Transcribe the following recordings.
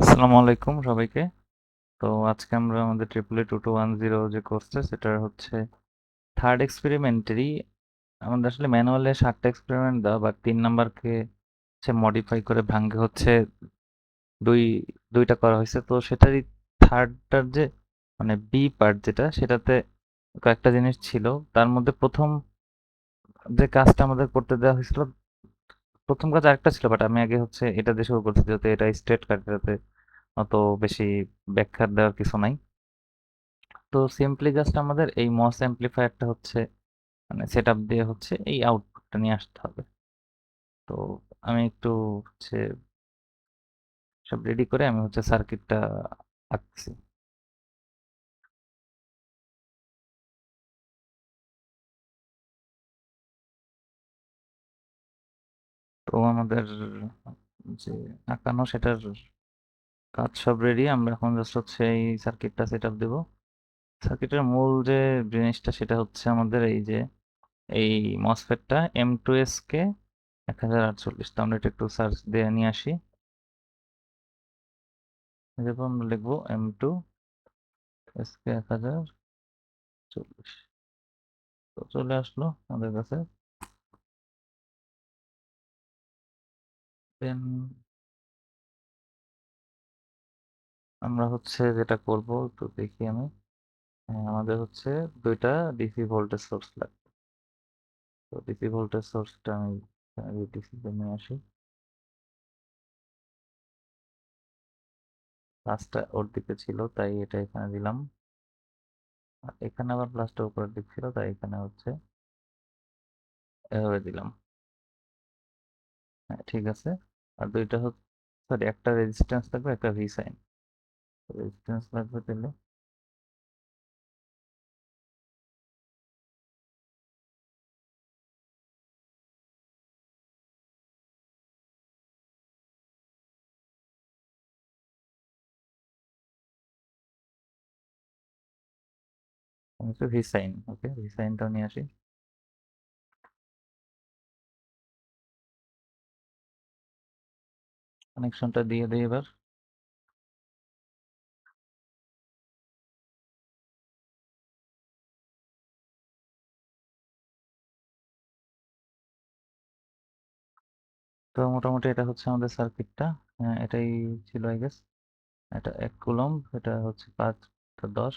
আসসালামু আলাইকুম সবাইকে। তো আজকে আমরা আমাদের ট্রিপল 2210 যে কোর্সটা সেটার হচ্ছে থার্ড এক্সপেরিমেন্টারি। আমাদের আসলে ম্যানুয়ালে 7টা এক্সপেরিমেন্ট দেওয়া, বাট 3 নাম্বারকে হচ্ছে মডিফাই করে ভাঙ্গে হচ্ছে দুই দুইটা করা হয়েছে। তো সেটারই থার্ডটার যে মানে বি পার্ট যেটা, সেটাতে কয়েকটা জিনিস ছিল। তার মধ্যে প্রথম যে কাজটা আমাদের করতে দেওয়া হয়েছিল, প্রথম কাজ আরেকটা ছিল, বাট আমি আগে হচ্ছে এটা দিয়ে শুরু করছি যেহেতু এটা স্ট্রেট কাট, এটাতে অত বেশি ব্যাখ্যা দেওয়ার কিছু নাই। তো সিম্পলি জাস্ট আমাদের এই মস অ্যাম্প্লিফায়ারটা হচ্ছে মানে সেট আপ দিয়ে হচ্ছে এই আউটপুটটা নিয়ে আসতে হবে। তো আমি একটু হচ্ছে সব রেডি করে আমি হচ্ছে সার্কিটটা আঁকছি। তো আমাদের যে আঁকানো সেটার কাজ সব রেডি, আমরা এখন জাস্ট হচ্ছে এই সার্কিটটা সেট আপ দেবো। সার্কিটের মূল যে জিনিসটা সেটা হচ্ছে আমাদের এই যে এই মসফেটটা M2S কে 1048। তো আমরা এটা একটু সার্চ দিয়ে নিয়ে আসি। এরপর আমরা লিখবো M2S কে 1048। তো চলে আসলো আমাদের কাছে। দেন আমরা হচ্ছে যেটা করব তো দেখি আমি। হ্যাঁ, আমাদের হচ্ছে দুইটা ডিসি ভোল্টেজ সোর্স লাগবে। তো ডিসি ভোল্টেজ সোর্সটা আমি ডিসি তে নিয়ে আসি। প্লাসটা ওর দিকে ছিল তাই এটা এখানে দিলাম, আর এখানে আবার প্লাসটা উপরের দিক ছিল তাই এখানে হচ্ছে এভাবে দিলাম। হ্যাঁ, ঠিক আছে। আর দুইটা হচ্ছে, সরি, একটা রেজিস্ট্যান্স লাগবে, একটা ভি সাইন। রেজিস্ট্যান্স লাগবে তাহলে হচ্ছে ভি সাইন। ওকে, ভি সাইনটাও নিয়ে আসি। কানেকশনটা দিয়ে দিই এবার। তো মোটামুটি এটা হচ্ছে আমাদের সার্কিটটা। হ্যাঁ, এটাই ছিল আই গেস। এটা 1 কুলম্ব, এটা হচ্ছে 5 × 10।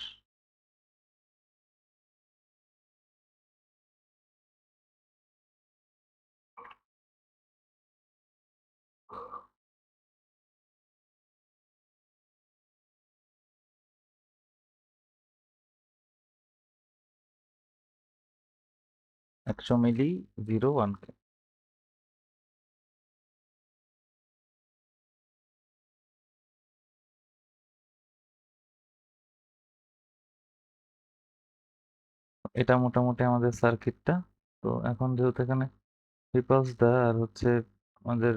100 মিলি 0 1 কে। এটা মোটামুটি আমাদের সার্কিটটা। তো এখন যেহেতু এখানে রিপালস দেওয়া আর হচ্ছে আমাদের,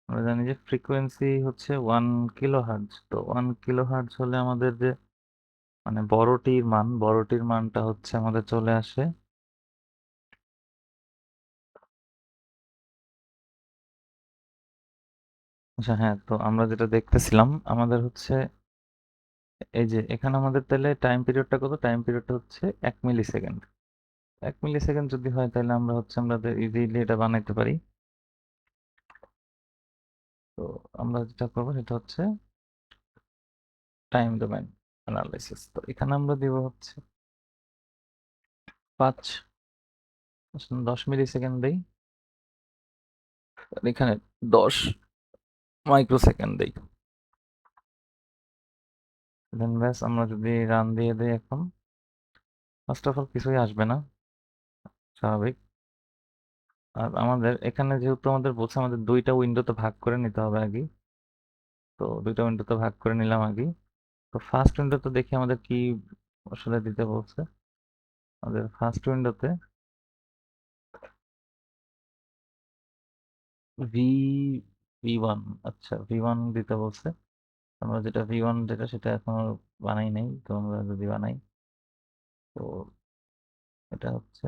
আমরা জানি যে ফ্রিকোয়েন্সি হচ্ছে 1 কিলো হার্টজ। তো 1 কিলো হার্টজ হলে আমাদের যে মানে বড়টির মানটা হচ্ছে আমাদের চলে আসে। আচ্ছা, হ্যাঁ, তো আমরা যেটা দেখতেছিলাম আমাদের হচ্ছে এই যে এখানে আমাদের তাহলে টাইম পিরিয়ডটা কত, টাইম পিরিয়ডটা হচ্ছে 1 মিলি সেকেন্ড। 1 মিলি সেকেন্ড যদি হয় তাহলে আমরা হচ্ছে আমরা ইজিলি এটা বানাইতে পারি। তো আমরা যেটা করবো সেটা হচ্ছে টাইম ডোমেন অ্যানালাইসিস। তো এখানে আমরা দিব হচ্ছে 10 মিলি সেকেন্ড দেই, আর এখানে 10 মাইক্রো সেকেন্ড দেই। দেন ব্যাস, আমরা যদি রান দিয়ে দিই এখন, ফার্স্ট অফ অল কিছুই আসবে না, স্বাভাবিক। আর আমাদের এখানে যেহেতু আমাদের বলছে আমাদের দুইটা উইন্ডোতে ভাগ করে নিতে হবে আগে। তো দুইটা উইন্ডোতে ভাগ করে নিলাম আগে। তো ফার্স্ট উইন্ডোতে দেখি আমাদের কি আসলে দিতে বলছে। আমাদের ফার্স্ট উইন্ডোতে ভি ভি 1, আচ্ছা ভি 1 দিতে বলছে। আমরা যেটা ভি 1 যেটা সেটা এখনো বানাই নাই, তো আমরা যদি বানাই তো এটা হচ্ছে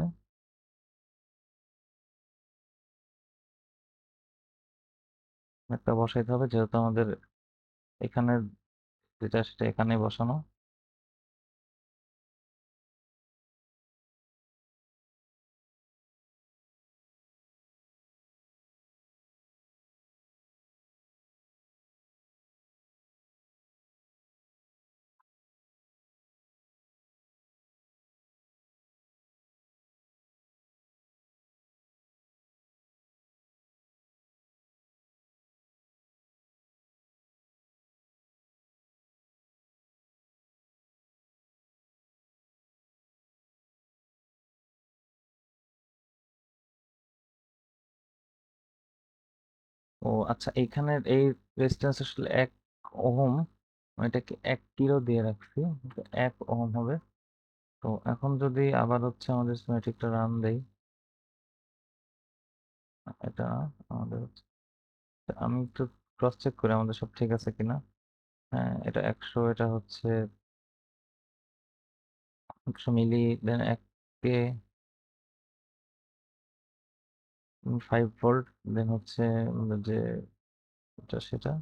একটা বসাইতে হবে যেহেতু আমাদের এখানে যেটা সেটা এখানে বসানো। ও আচ্ছা, এইখানের এই রেজিস্ট্যান্স আসলে 1 ওহম, এটাকে 1 কিলো দিয়ে রাখছি, 1 ওহম হবে। তো এখন যদি আবার হচ্ছে আমাদের স্কিমেটিকটা রান দেই, এটা আমাদের হচ্ছে, আমি একটু ক্রস চেক করি আমাদের সব ঠিক আছে কিনা। হ্যাঁ, এটা 100, এটা হচ্ছে 100 মিলি, দেন 1 কে 5 ভোল্ট, দেন হচ্ছে আমাদের যে এটা সেটা,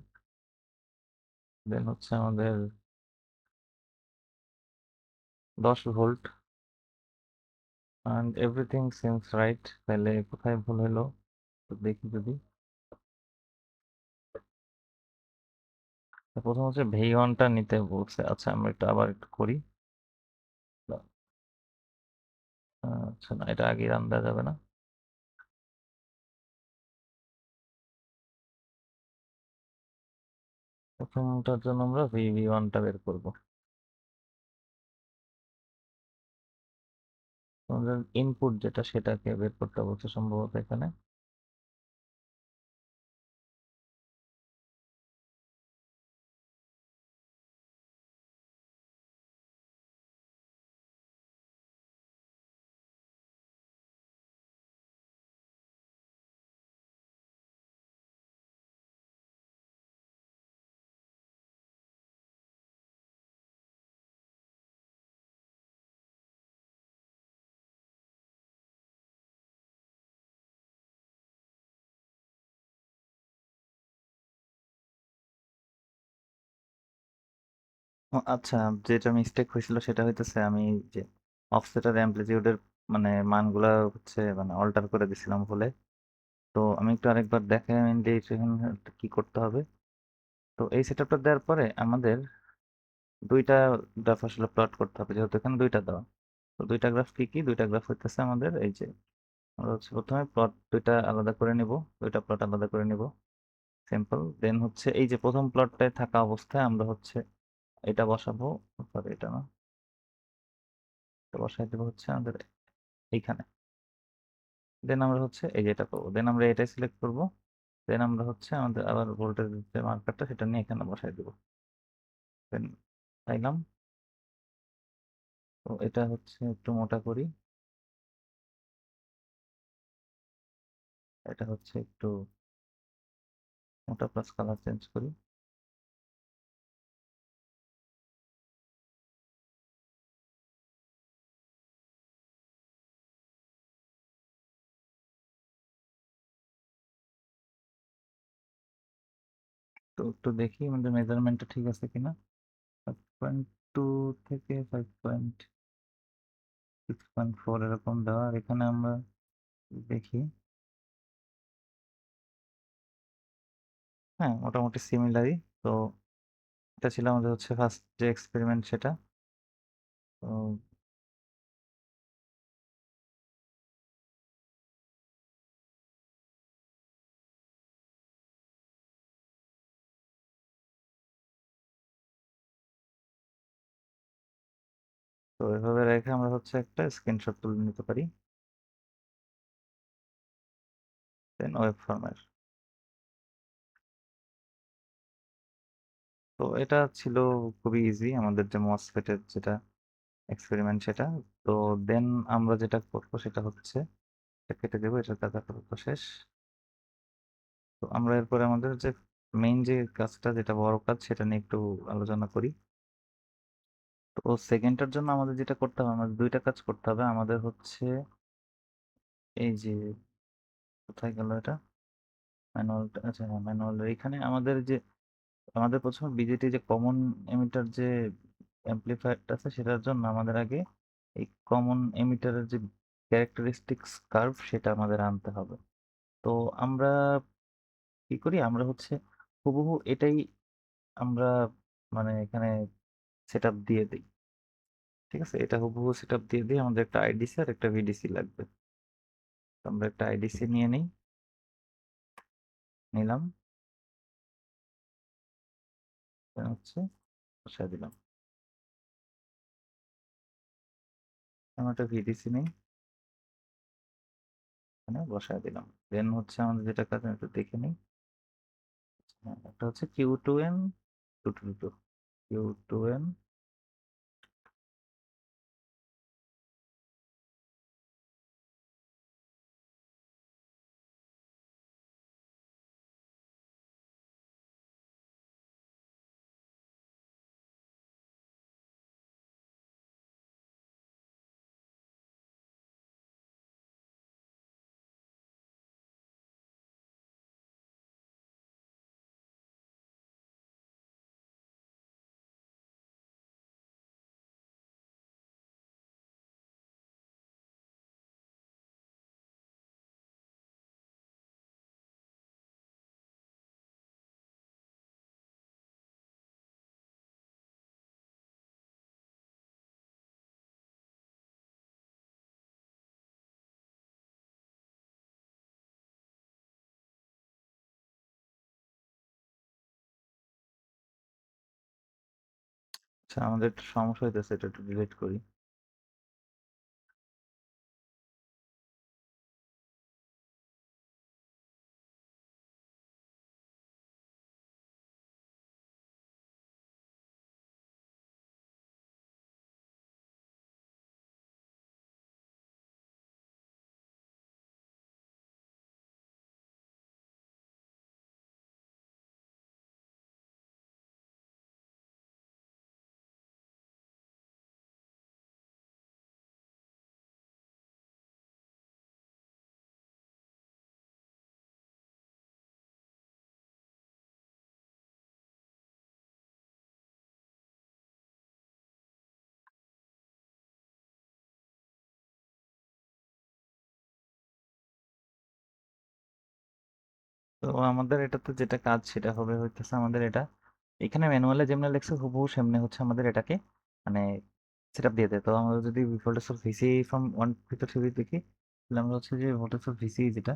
দেন হচ্ছে আমাদের 10 volt, and everything seems right. তাহলে কোথায় ভুল হলো তো দেখি যদি। প্রথম হচ্ছে ভেইওয়ানটা নিতে বলছে, আচ্ছা আমরা একটু আবার একটু করি। আচ্ছা না, এটা আগে রান দেওয়া যাবে না। প্রথমটার জন্য আমরা ভি ওয়ানটা বের করবো। আমাদের ইনপুট যেটা সেটাকে বের করতে বলছে সম্ভবত এখানে। ও আচ্ছা, যেটা মিস্টেক হয়েছিল সেটা হইতেছে আমি যে অফসেট আর অ্যামপ্লিটিউডের মানে মানগুলা হচ্ছে মানে অল্টার করে দিছিলাম ভুলে। তো আমি একটু আরেকবার দেখে নিই এখানে কি করতে হবে। তো এই সেটআপটা দেওয়ার পরে আমাদের দুইটা গ্রাফ আসলে প্লট করতে হবে, যেহেতু এখানে দুইটা দেওয়া। তো দুইটা গ্রাফ কি কি, দুইটা গ্রাফ হইতেছে আমাদের এই যে, আমরা হচ্ছে প্রথমে প্লট দুইটা আলাদা করে নিব, দুইটা প্লট আলাদা করে নিব, সিম্পল। দেন হচ্ছে এই যে প্রথম প্লটটায় থাকা অবস্থায় আমরা হচ্ছে এটা বসাবো, সরি এটা না, এটা বসাই দেবো হচ্ছে আমাদের এইখানে। দেন আমরা হচ্ছে এই যেটা করবো, দেন আমরা এটাই সিলেক্ট করব। দেন আমরা হচ্ছে আমাদের আবার ভোল্টেজ যে মার্কারটা সেটা নিয়ে এখানে বসাই দেবো। দেন পাইলাম। তো এটা হচ্ছে একটু মোটা করি, এটা হচ্ছে একটু মোটা প্লাস কালার চেঞ্জ করি। তো একটু দেখি আমাদের মেজারমেন্টটা ঠিক আছে কিনা। 5.2 থেকে 5.6.4 এরকম দেওয়া, আর এখানে আমরা দেখি, হ্যাঁ মোটামুটি সিমিলারই। তো এটা ছিল আমাদের হচ্ছে ফার্স্ট যে এক্সপেরিমেন্ট সেটা। তো তো এভাবে রেখে আমরা হচ্ছে একটা স্ক্রিনশট তুলে নিতে পারি, দেন ওয়েব ফর্মের। তো এটা ছিল খুবই ইজি আমাদের যে মসফেটের যেটা এক্সপেরিমেন্ট সেটা। তো দেন আমরা যেটা করবো সেটা হচ্ছে এটা কেটে দেবো, এটার কাজ আপাতত শেষ। তো আমরা এরপরে আমাদের যে মেইন যে কাজটা, যেটা বড় কাজ, সেটা নিয়ে একটু আলোচনা করি। তো সেকেন্ডটার জন্য আমাদের যেটা করতে হবে, আমাদের দুইটা কাজ করতে হবে। আমাদের হচ্ছে এই যে, কোথায় গেল এটা, ম্যানুয়ালটা, আচ্ছা হ্যাঁ ম্যানুয়াল, এখানে আমাদের যে আমাদের প্রথমে বিজেটি যে কমন এমিটার যে অ্যাম্পলিফায়ারটা আছে সেটার জন্য আমাদের আগে এই কমন এমিটারের যে ক্যারেক্টারিস্টিক্স কার্ভ সেটা আমাদের আনতে হবে। তো আমরা কি করি, আমরা হচ্ছে হুবহু এটাই আমরা মানে এখানে সেট আপ দিয়ে দিই। ঠিক আছে, এটা হুবহু সেট আপ দিয়ে দিই। আমাদের একটা আইডিসি আর একটা ভিডিসি লাগবে। তো আমরা একটা আইডিসি নিয়ে নিই, নিলাম, হচ্ছে বসায় দিলাম। আমরা একটা ভিডিসি নিই, এখানে বসায় দিলাম। দেন হচ্ছে আমাদের যেটা কাজ আমি একটু দেখে নিই। হ্যাঁ, একটা হচ্ছে Q two N two two two Q two N. আচ্ছা, আমাদের একটু সমস্যা হইতেছে, এটা একটু ডিলিট করি। তো আমাদের এটাতে যেটা কাজ সেটা হবে হইতেছে আমাদের এটা এখানে ম্যানুয়ালে যেমনি লেখছে হুবহু সেমনি হচ্ছে আমাদের এটাকে মানে সেট আপ দিয়ে দেয়। তো আমরা যদি voltage of VC from one থেকে থ্রি দেখি, তাহলে আমরা হচ্ছে যে ভোল্টেজ অফ ভিসি যেটা,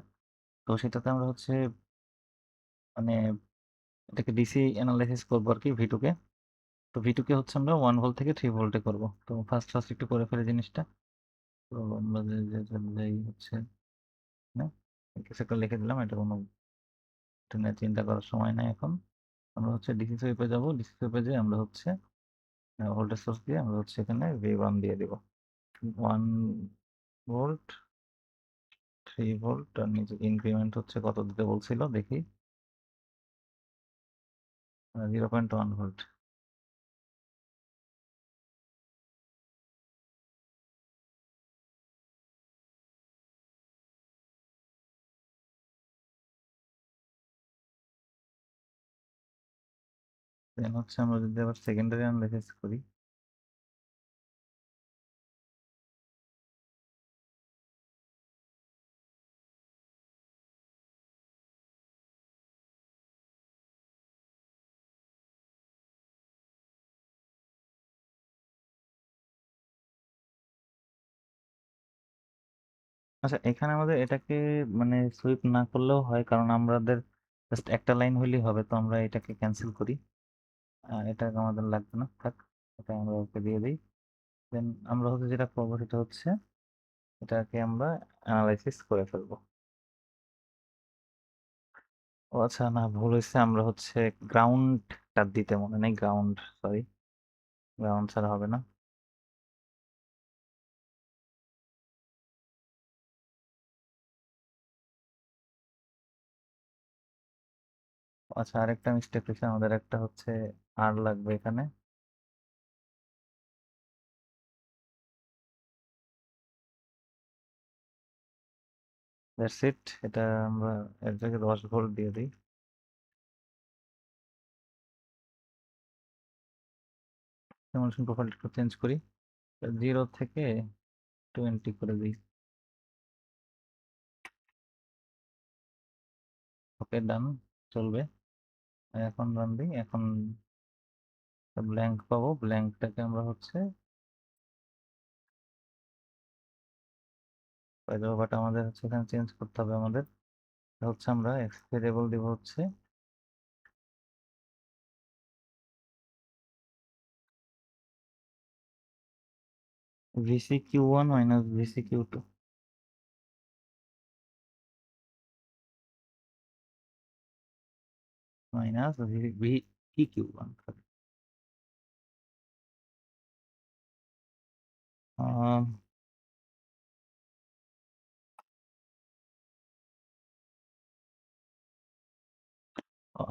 তো সেটাতে আমরা হচ্ছে মানে এটাকে ডিসি অ্যানালাইসিস করবো আর কি ভি2 কে। তো ভি2 কে হচ্ছে আমরা 1 ভোল্ট থেকে 3 ভোল্টে করবো। তো ফার্স্ট ফার্স্ট একটু করে ফেলে জিনিসটা। তো আমরা যেই হচ্ছে না কিছু একটা লিখে দিলাম, এটা কোনো এটা নিয়ে চিন্তা করার সময় নাই এখন। আমরা হচ্ছে ডিসি সুইপে যাবো, ডিসি সুইপে যে আমরা হচ্ছে ভোল্টেজ সোর্স দিয়ে আমরা হচ্ছে এখানে ভি1 দিয়ে দিব। 1 ভোল্ট, 3 ভোল্ট, আর নিচে ইনক্রিমেন্ট হচ্ছে কত দিতে বলছিল দেখি, 0.1 ভোল্ট। দেন হচ্ছে আমরা যদি আবার সেকেন্ডারি অ্যানালাইসিস করি, আচ্ছা এখানে আমাদের এটাকে মানে সুইপ না করলেও হয়, কারণ আমাদের জাস্ট একটা লাইন হইলেই হবে। তো আমরা এটাকে ক্যান্সেল করি, এটা আমাদের লাগবে না, থাক, এটা আমরা ওকে দিয়ে দিই। দেন আমরা হচ্ছে যেটা করবো সেটা হচ্ছে এটাকে আমরা অ্যানালাইসিস করে ফেলবো। ও আচ্ছা, না ভুল হয়েছে, আমরা হচ্ছে গ্রাউন্ডটা দিতে মনে নেই, গ্রাউন্ড, সরি, গ্রাউন্ড ছাড়া হবে না। আচ্ছা, আরেকটা মিস্টেক হয়েছে, আমাদের একটা হচ্ছে আর লাগবে এখানে। দ্যাটস ইট, এটা আমরা এর জায়গায় 10 ভোল্ট দিয়ে দিই। সিমুলেশন প্রোফাইলটা একটু চেঞ্জ করি, 0 থেকে 20 করে দিই। ওকে, ডান, চলবে। এখন রান দিই। এখন ব্ল্যাঙ্ক পাবো, ব্ল্যাঙ্কটাকে আমরা হচ্ছে পাই যাবো, বাট আমাদের হচ্ছে এখানে চেঞ্জ করতে হবে। আমাদের হচ্ছে আমরা এক্স ভেরিয়েবল দিব হচ্ছে VC_Q1 minus VC_Q2 minus VE_Q1।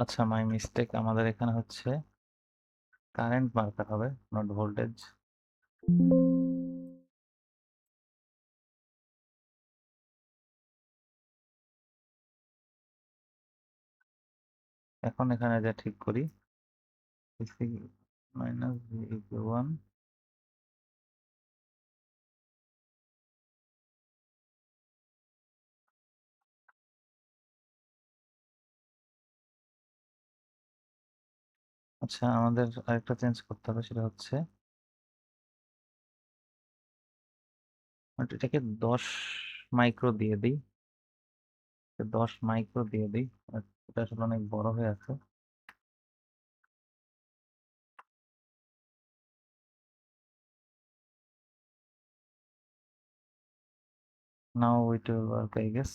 আচ্ছা, মাই মিস্টেক, আমাদের এখানে হচ্ছে কারেন্ট মার্কার হবে, নট ভোল্টেজ। এখন এখানে যা ঠিক করি, VC মাইনাস VE_Q1 আচ্ছা, আমাদের আরেকটা চেঞ্জ করতে হবে, সেটা হচ্ছে এটাকে 10 মাইক্রো দিয়ে দিই। 10 মাইক্রো দিয়ে দিই, এটা আসলে অনেক বড় হয়ে আছে। Now it will work, I guess.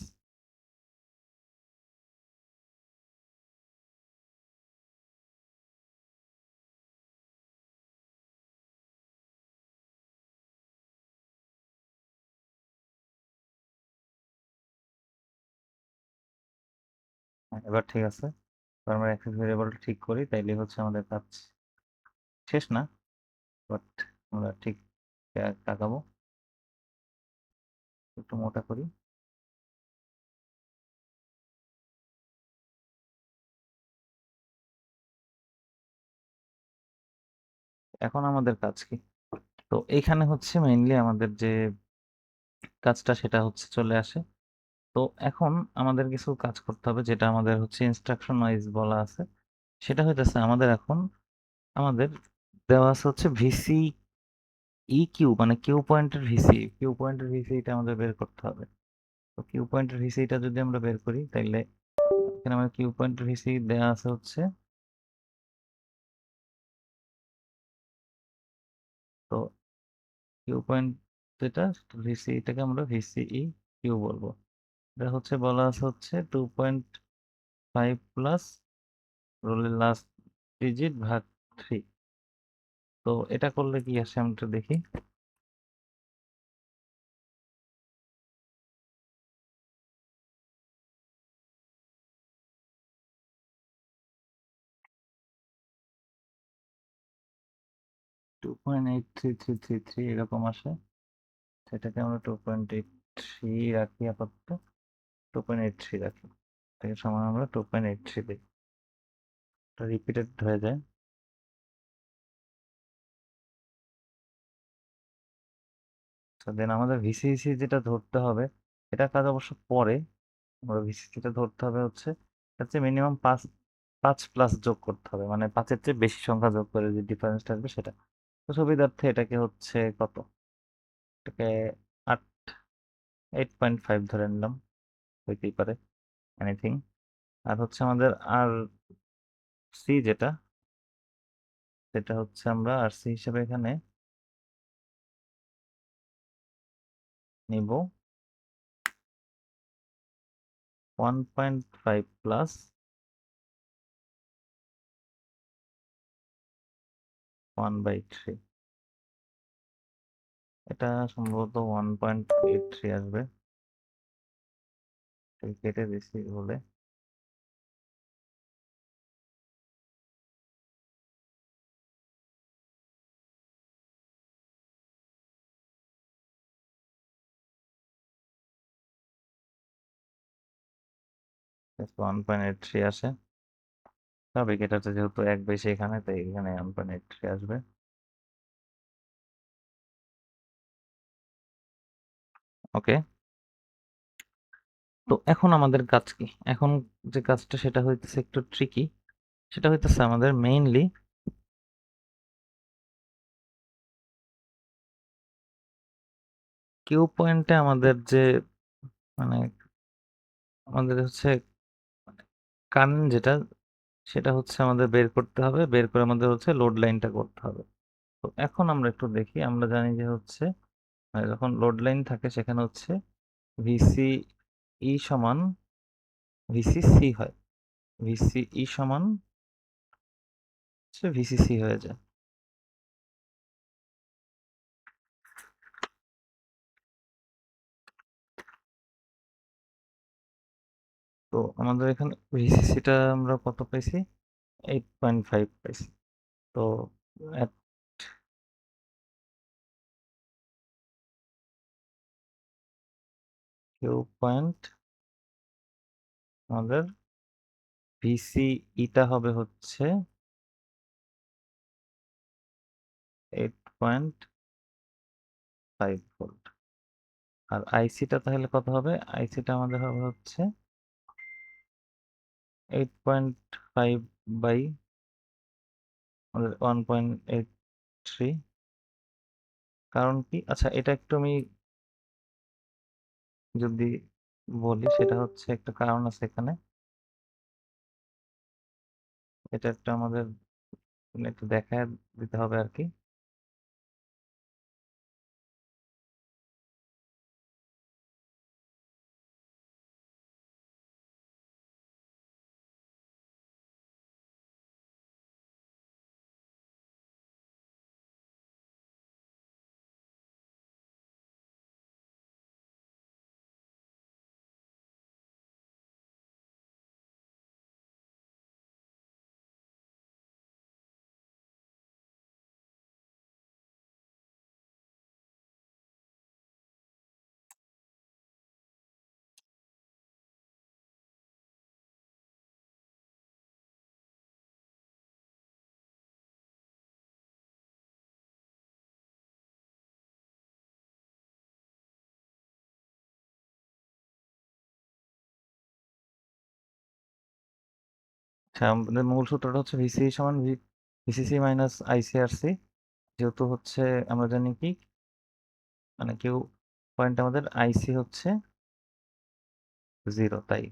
এবার ঠিক আছে। এবার আমরা অ্যাক্সেস ভেরিয়েবলটা ঠিক করি, তাইলে হচ্ছে আমাদের কাজ শেষ না, বাট আমরা ঠিক তাকাবো। একটু মোটা করি। এখন আমাদের কাজ কি? তো এইখানে হচ্ছে মেইনলি আমাদের যে কাজটা সেটা হচ্ছে চলে আসে। তো এখন আমাদের কিছু কাজ করতে হবে, যেটা আমাদের হচ্ছে ইনস্ট্রাকশন ওয়াইজ বলা আছে। সেটা হইতেছে আমাদের এখন আমাদের দেওয়া আছে হচ্ছে ভিসি ই কিউ, মানে কিউ পয়েন্টের ভিসিটা আমাদের বের করতে হবে। তো কিউ পয়েন্টের ভিসিটা যদি আমরা বের করি, তাইলে এখানে আমাদের কিউ পয়েন্টের ভিসি দেওয়া আছে হচ্ছে, তো কিউ পয়েন্ট যেটা ভিসি, এটাকে আমরা ভিসিই কিউ বলবো। এটা হচ্ছে বলা আছে হচ্ছে 2.5 প্লাস রোলের লাস্ট ডিজিট ভাগ 3। তো এটা করলে কি আসে আমি একটু দেখি। 2.83333 এরকম আসে। সেটাকে আমরা 2.83 রাখি আপাতত। 2.83 রাখি, এটাকে সমান আমরা 2.83 দিই, এটা রিপিটেড হয়ে যায়। তো দেন আমাদের ভিসিসি যেটা ধরতে হবে, এটা কাজ অবশ্য পরে। আমরা ভিসিসিটা ধরতে হবে হচ্ছে, হচ্ছে মিনিমাম 5 প্লাস যোগ করতে হবে, মানে 5-এর চেয়ে বেশি সংখ্যা যোগ করে যে ডিফারেন্সটা আসবে সেটা। তো সুবিধার্থে এটাকে হচ্ছে কত, এটাকে 8, 8.5 ধরে নিলাম, হইতেই পারে, এনিথিং। আর হচ্ছে আমাদের আর সি যেটা, সেটা হচ্ছে আমরা আর সি হিসেবে এখানে নিব 1.5 প্লাস 1/3। এটা সম্ভবত 1.83 আসবে, কেটে দিছি বলে। 1.83 আসে, স্বাভাবিক। এটা তো যেহেতু এক বেশি এখানে, তাই এখানে 1.83 আসবে। ওকে, তো এখন আমাদের কাজ কি? এখন যে কাজটা সেটা হইতেছে একটু ট্রিকি। সেটা হইতেছে আমাদের মেইনলি কিউ পয়েন্টে আমাদের যে মানে আমাদের হচ্ছে কারেন্ট যেটা সেটা হচ্ছে আমাদের বের করতে হবে, বের করে আমাদের হচ্ছে লোড লাইনটা করতে হবে। তো এখন আমরা একটু দেখি, আমরা জানি যে হচ্ছে যখন লোড লাইন থাকে সেখানে হচ্ছে ভিসি ই সমান ভিসি সি হয়, ভিসি ই সমান হচ্ছে ভিসি সি হয়ে যায়। তো আমাদের এখানে ভিসিসিটা আমরা কত পাইছি? 8.5 পাইছি। তো at কিউ পয়েন্ট আমাদের ভিসি ইটা হবে হচ্ছে 8.5 ভোল্ট। আর আইসিটা তাহলে কত হবে? আইসিটা আমাদের হবে হচ্ছে 8.5 বাই আমাদের 1.83। কারণ কি? আচ্ছা, এটা একটু আমি যদি বলি, সেটা হচ্ছে একটা কারণ আছে এখানে। এটা একটা আমাদের একটু দেখায় দিতে হবে আর কি। আচ্ছা, আমাদের মূল সূত্রটা হচ্ছে ভিসি সমান ভিসিসি মাইনাস আইসিআরসি। যেহেতু হচ্ছে আমরা জানি কি, মানে কিউ পয়েন্ট আমাদের আইসি হচ্ছে 0, তাই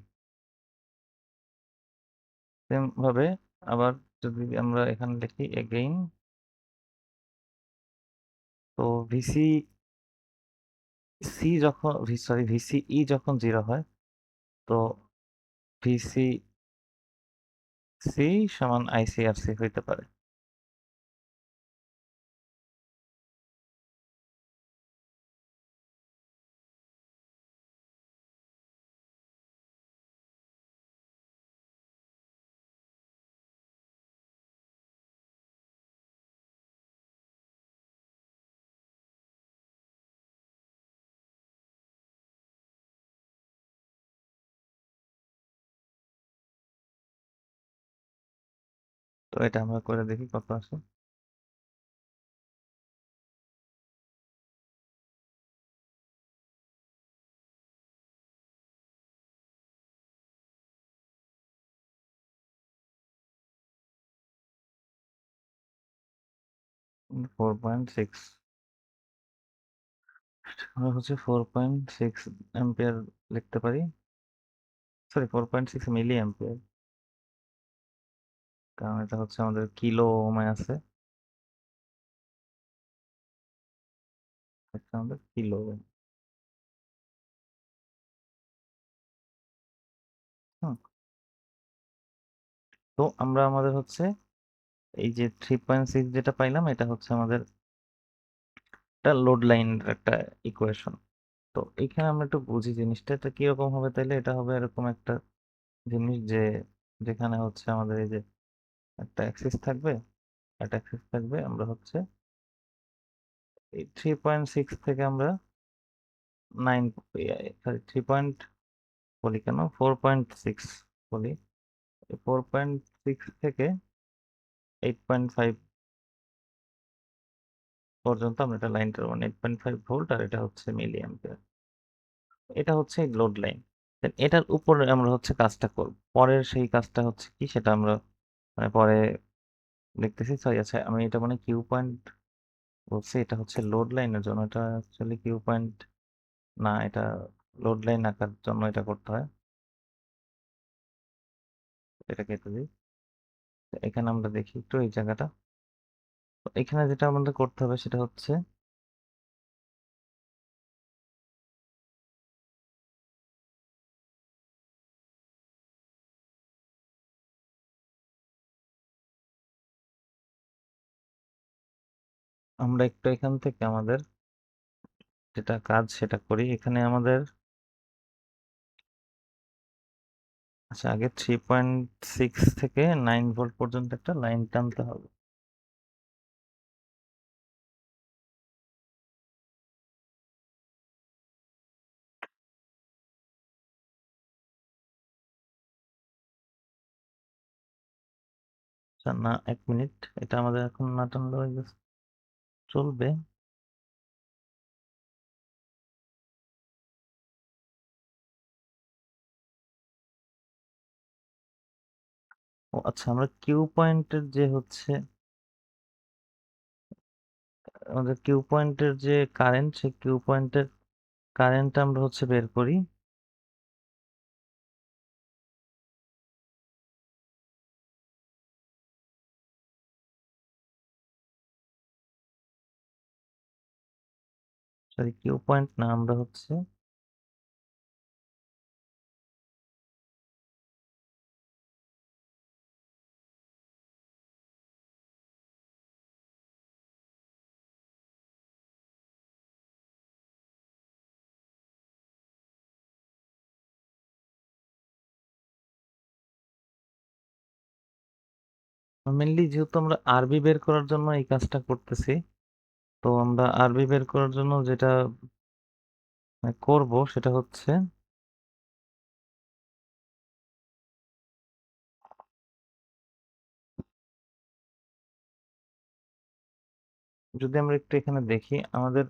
সেম ভাবে আবার যদি আমরা এখানে লিখি এগেইন, তো ভিসি সি যখন সরি ভিসি ই যখন 0 হয়, তো ভিসি সি সমান আইসিআরসি হইতে পারে। তো এটা আমরা করে দেখি কত আসে। 4.6, আমরা হচ্ছে 4.6 অ্যাম্পিয়ার লিখতে পারি, সরি 4.6 মিলি অ্যাম্পিয়ার, কারণ এটা হচ্ছে আমাদের কিলো ওমে আছে, এটা আমাদের কিলো ওম। হুম, তো আমরা আমাদের হচ্ছে এই যে 3.6 যেটা পাইলাম, এটা হচ্ছে আমাদের একটা লোড লাইন একটা ইকুয়েশন। তো এখানে আমরা একটু বুঝি জিনিসটা এটা কিরকম হবে। তাইলে এটা হবে এরকম একটা জিনিস যে যেখানে হচ্ছে আমাদের এই যে একটা অ্যাক্সিস থাকবে, একটা অ্যাক্সিস থাকবে, আমরা হচ্ছে এই 3.6 থেকে আমরা 9, সরি 3 বলি কেন, 4.6 বলি। 4.6 থেকে 8.5 পর্যন্ত আমরা এটা লাইন টার্ম, 8.5 ভোল্ট, আর এটা হচ্ছে মিলি অ্যাম্পিয়ার। এটা হচ্ছে লোড লাইন। এটার উপরে আমরা হচ্ছে কাজটা করব। পরের সেই কাজটা হচ্ছে কি সেটা আমরা মানে পরে দেখতেছি। সরি, আচ্ছা আমি এটা মানে কিউ পয়েন্ট বলছি, এটা হচ্ছে লোড লাইনের জন্য। এটা অ্যাকচুয়ালি কিউ পয়েন্ট না, এটা লোড লাইন আঁকার জন্য এটা করতে হয়। এটা কেটে দিই। তো এখানে আমরা দেখি একটু এই জায়গাটা। তো এখানে যেটা আমাদের করতে হবে সেটা হচ্ছে আমরা একটু এখান থেকে আমাদের যেটা কাজ সেটা করি। এখানে আমাদের আচ্ছা আগে 3.6 থেকে 9 ভোল্ট পর্যন্ত একটা লাইন টানতে হবে। আচ্ছা না, 1 মিনিট, এটা আমাদের এখন না টানলেও চলবে। ও আচ্ছা, আমরা কিউ পয়েন্টের যে হচ্ছে আমাদের কিউ পয়েন্টের যে কারেন্ট, সেই কিউ পয়েন্টের কারেন্টটা আমরা হচ্ছে বের করি। সরি, কিউ পয়েন্ট না, আমরা হচ্ছে মেনলি যেহেতু আমরা আরবি বের করার জন্য এই কাজটা করতেছি, তো আমরা আরবি বের করার জন্য যেটা করব সেটা হচ্ছে যদি আমরা একটু এখানে দেখি আমাদের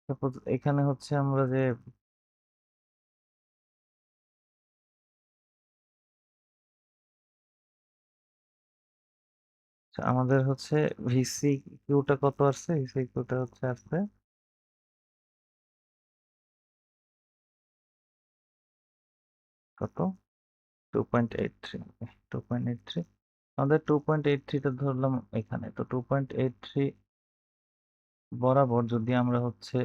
সাপোজ এখানে হচ্ছে আমরা যে আমাদের হচ্ছে ভিসি কিউটা কত আসছে, ভিসি কিউটা হচ্ছে আসছে কত, 2.83। 2.83, আমাদের 2.83টা ধরলাম এখানে। তো 2.83 বরাবর যদি আমরা হচ্ছে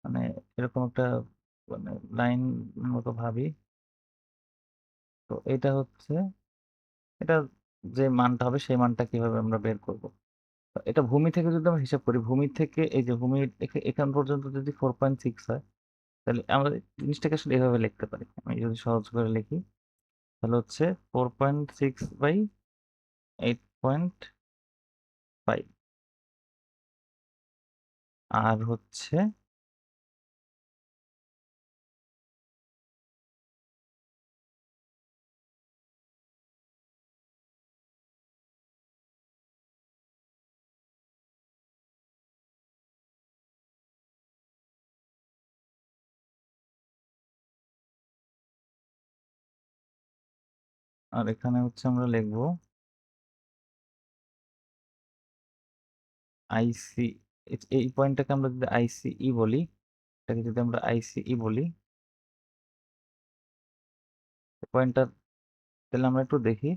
মানে এরকম একটা মানে লাইন মতো ভাবি, তো এটা হচ্ছে এটা যে মানটা হবে সেই মানটা কিভাবে আমরা বের করব। তো এটা ভূমি থেকে যদি আমরা হিসাব করি, ভূমি থেকে এই যে ভূমি এখান পর্যন্ত যদি 4.6 হয়, তাহলে আমরা জিনিসটাকে আসলে এভাবে লিখতে পারি। আমি যদি সহজ করে লিখি তাহলে হচ্ছে 4.6/8.5, আর হচ্ছে আর এখানে হচ্ছে আমরা লিখবো আইসি। এই পয়েন্টটাকে আমরা যদি আইসিই বলি, এটাকে যদি আমরা আইসিই বলি, পয়েন্টটা তাহলে আমরা একটু দেখি।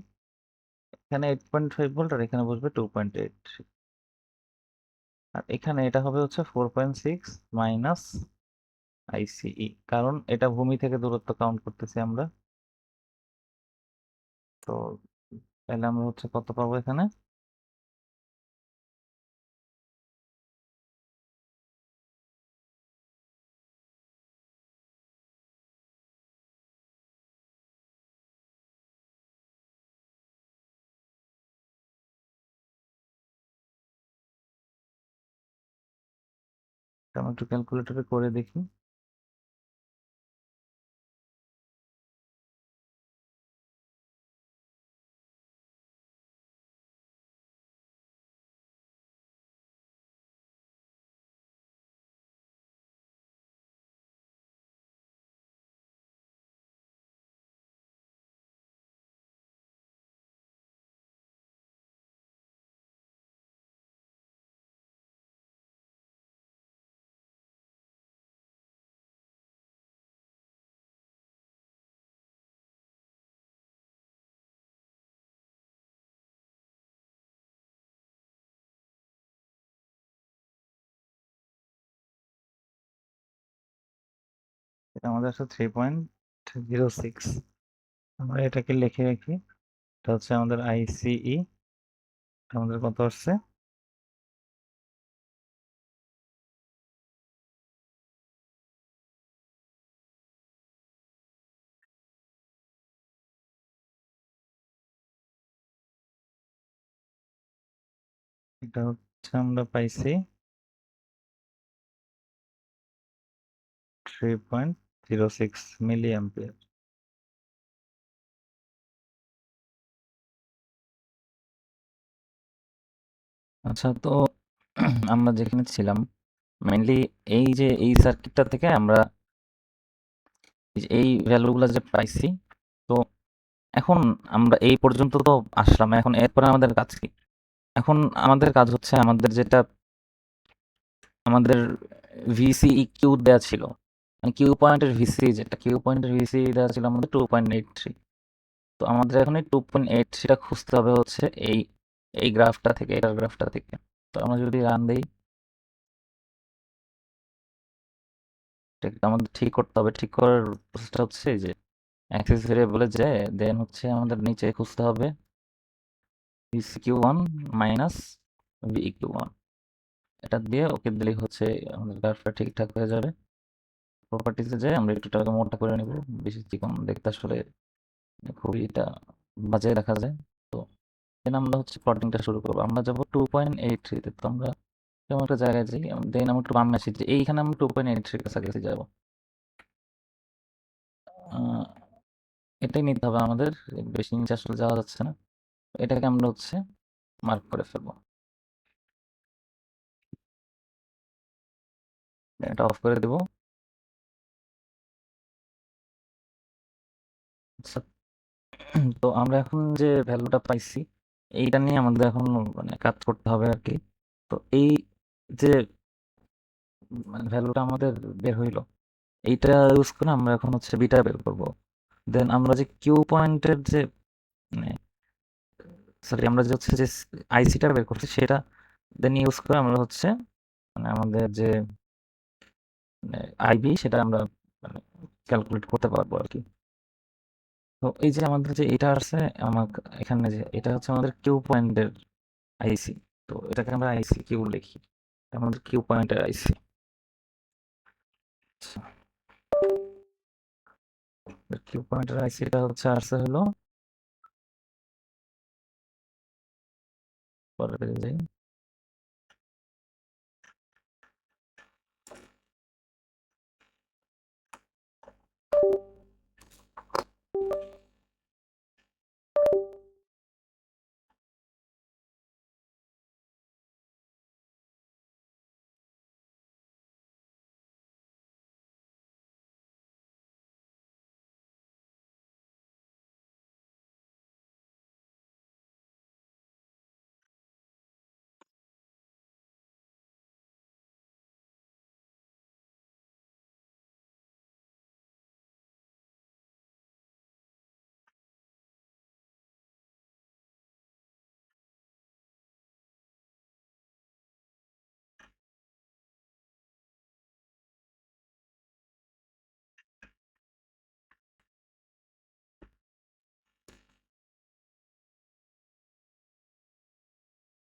এখানে 8.5 ভোল্ট আর এখানে বসবে 2.8, আর এখানে এটা হবে হচ্ছে 4.6 মাইনাস আইসিই, কারণ এটা ভূমি থেকে দূরত্ব কাউন্ট করতেছি আমরা। তো তাহলে আমরা হচ্ছে কত পাবো এখানে। এটা আমরা একটু ক্যালকুলেটরে করে দেখি। আমাদের আছে 3.06। আমরা এটাকে লিখে রাখি। এটা হচ্ছে আমাদের আইসিই। আমাদের কত আসছে? এটা হচ্ছে আমরা পাইছি 3.06 মিলি অ্যাম্পিয়ার। আচ্ছা, তো আমরা যেখানে ছিলাম মেইনলি এই যে এই সার্কিটটা থেকে আমরা এই ভ্যালুগুলো যে পাইছি, তো এখন আমরা এই পর্যন্ত তো আসলাম। এখন এরপরে আমাদের কাজ কি? এখন আমাদের কাজ হচ্ছে আমাদের যেটা আমাদের ভিসিই কিউ দেওয়া ছিল, মানে কিউ পয়েন্টের ভিসি, যেটা কিউ পয়েন্টের ভিসি দেওয়া ছিল আমাদের 2.83। তো আমাদের এখন এই 2.83টা খুঁজতে হবে হচ্ছে এই এই গ্রাফটা থেকে, এটার গ্রাফটা থেকে। তো আমরা যদি রান দিই, এটা আমাদের ঠিক করতে হবে। ঠিক করার প্রসেসটা হচ্ছে এই যে অ্যাক্সেস ভেরিয়েবলে যে দেন হচ্ছে আমাদের নিচে খুঁজতে হবে V C Q one minus V Q one. এটা দিয়ে ওকে দিলেই হচ্ছে আমাদের গ্রাফটা ঠিকঠাক হয়ে যাবে। প্রপার্টিসে যে আমরা একটু টাকা মোটা করে নেব, বেশি চিকন দেখতে আসলে খুবই এটা বাজে দেখা যায়। তো দেন আমরা হচ্ছে প্লটিংটা শুরু করবো। আমরা যাবো 2.83-তে। তো আমরা এরকম একটা জায়গায় যাই, দেন আমরা একটু বামে আসি, যে এইখানে আমরা 2.83 কাছাকাছি যাবো। আহ, এটাই নিতে হবে আমাদের, বেশি নিচে আসলে যাওয়া যাচ্ছে না। এটাকে আমরা হচ্ছে মার্ক করে ফেলবো। এটা অফ করে দেবো। আচ্ছা, তো আমরা এখন যে ভ্যালুটা পাইছি এইটা নিয়ে আমাদের এখন মানে কাজ করতে হবে আর কি। তো এই যে মানে ভ্যালুটা আমাদের বের হইলো, এইটা ইউজ করে আমরা এখন হচ্ছে বিটা বের করব। দেন আমরা যে কিউ পয়েন্টের যে মানে সরি আমরা যে হচ্ছে যে আইসিটা বের করছি সেটা দেন ইউজ করে আমরা হচ্ছে মানে আমাদের যে আইবি সেটা আমরা মানে ক্যালকুলেট করতে পারবো আর কি। তো এই যে আমাদের যে এটা আছে, আমার এখানে যে এটা হচ্ছে আমাদের কিউ পয়েন্টের আইসি। তো এটাকে আমরা আইসি কিউ লিখি, এটা আমাদের কিউ পয়েন্টের আইসি। কিউ পয়েন্টের আইসি এটা হচ্ছে আসছে হলো, পরে পেয়ে যাই।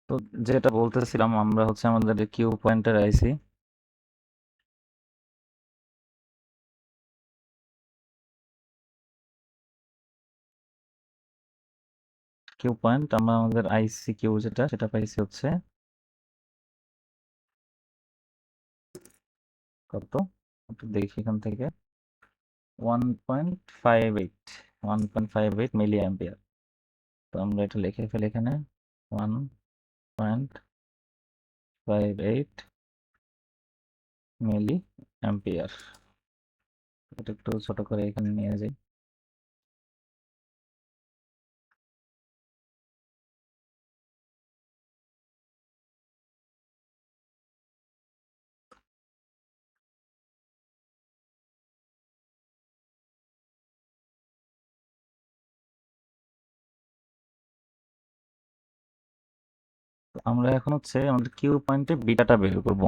তো যেটা বলতেছিলাম আমরা হচ্ছে আমাদের কিউ পয়েন্টের আইসি, কিউ পয়েন্ট আমরা আমাদের আইসি কিউ যেটা সেটা পাইছি হচ্ছে কত, একটু দেখি এখান থেকে, 1.58, 1.58 মিলি অ্যাম্পিয়ার। তো আমরা এটা লিখে ফেলি এখানে 1.58 মিলি অ্যাম্পিয়ার। এটা একটু ছোট করে এখানে নিয়ে যাই। তো আমরা এখন হচ্ছে আমাদের কিউ পয়েন্টে বিটাটা বের করব।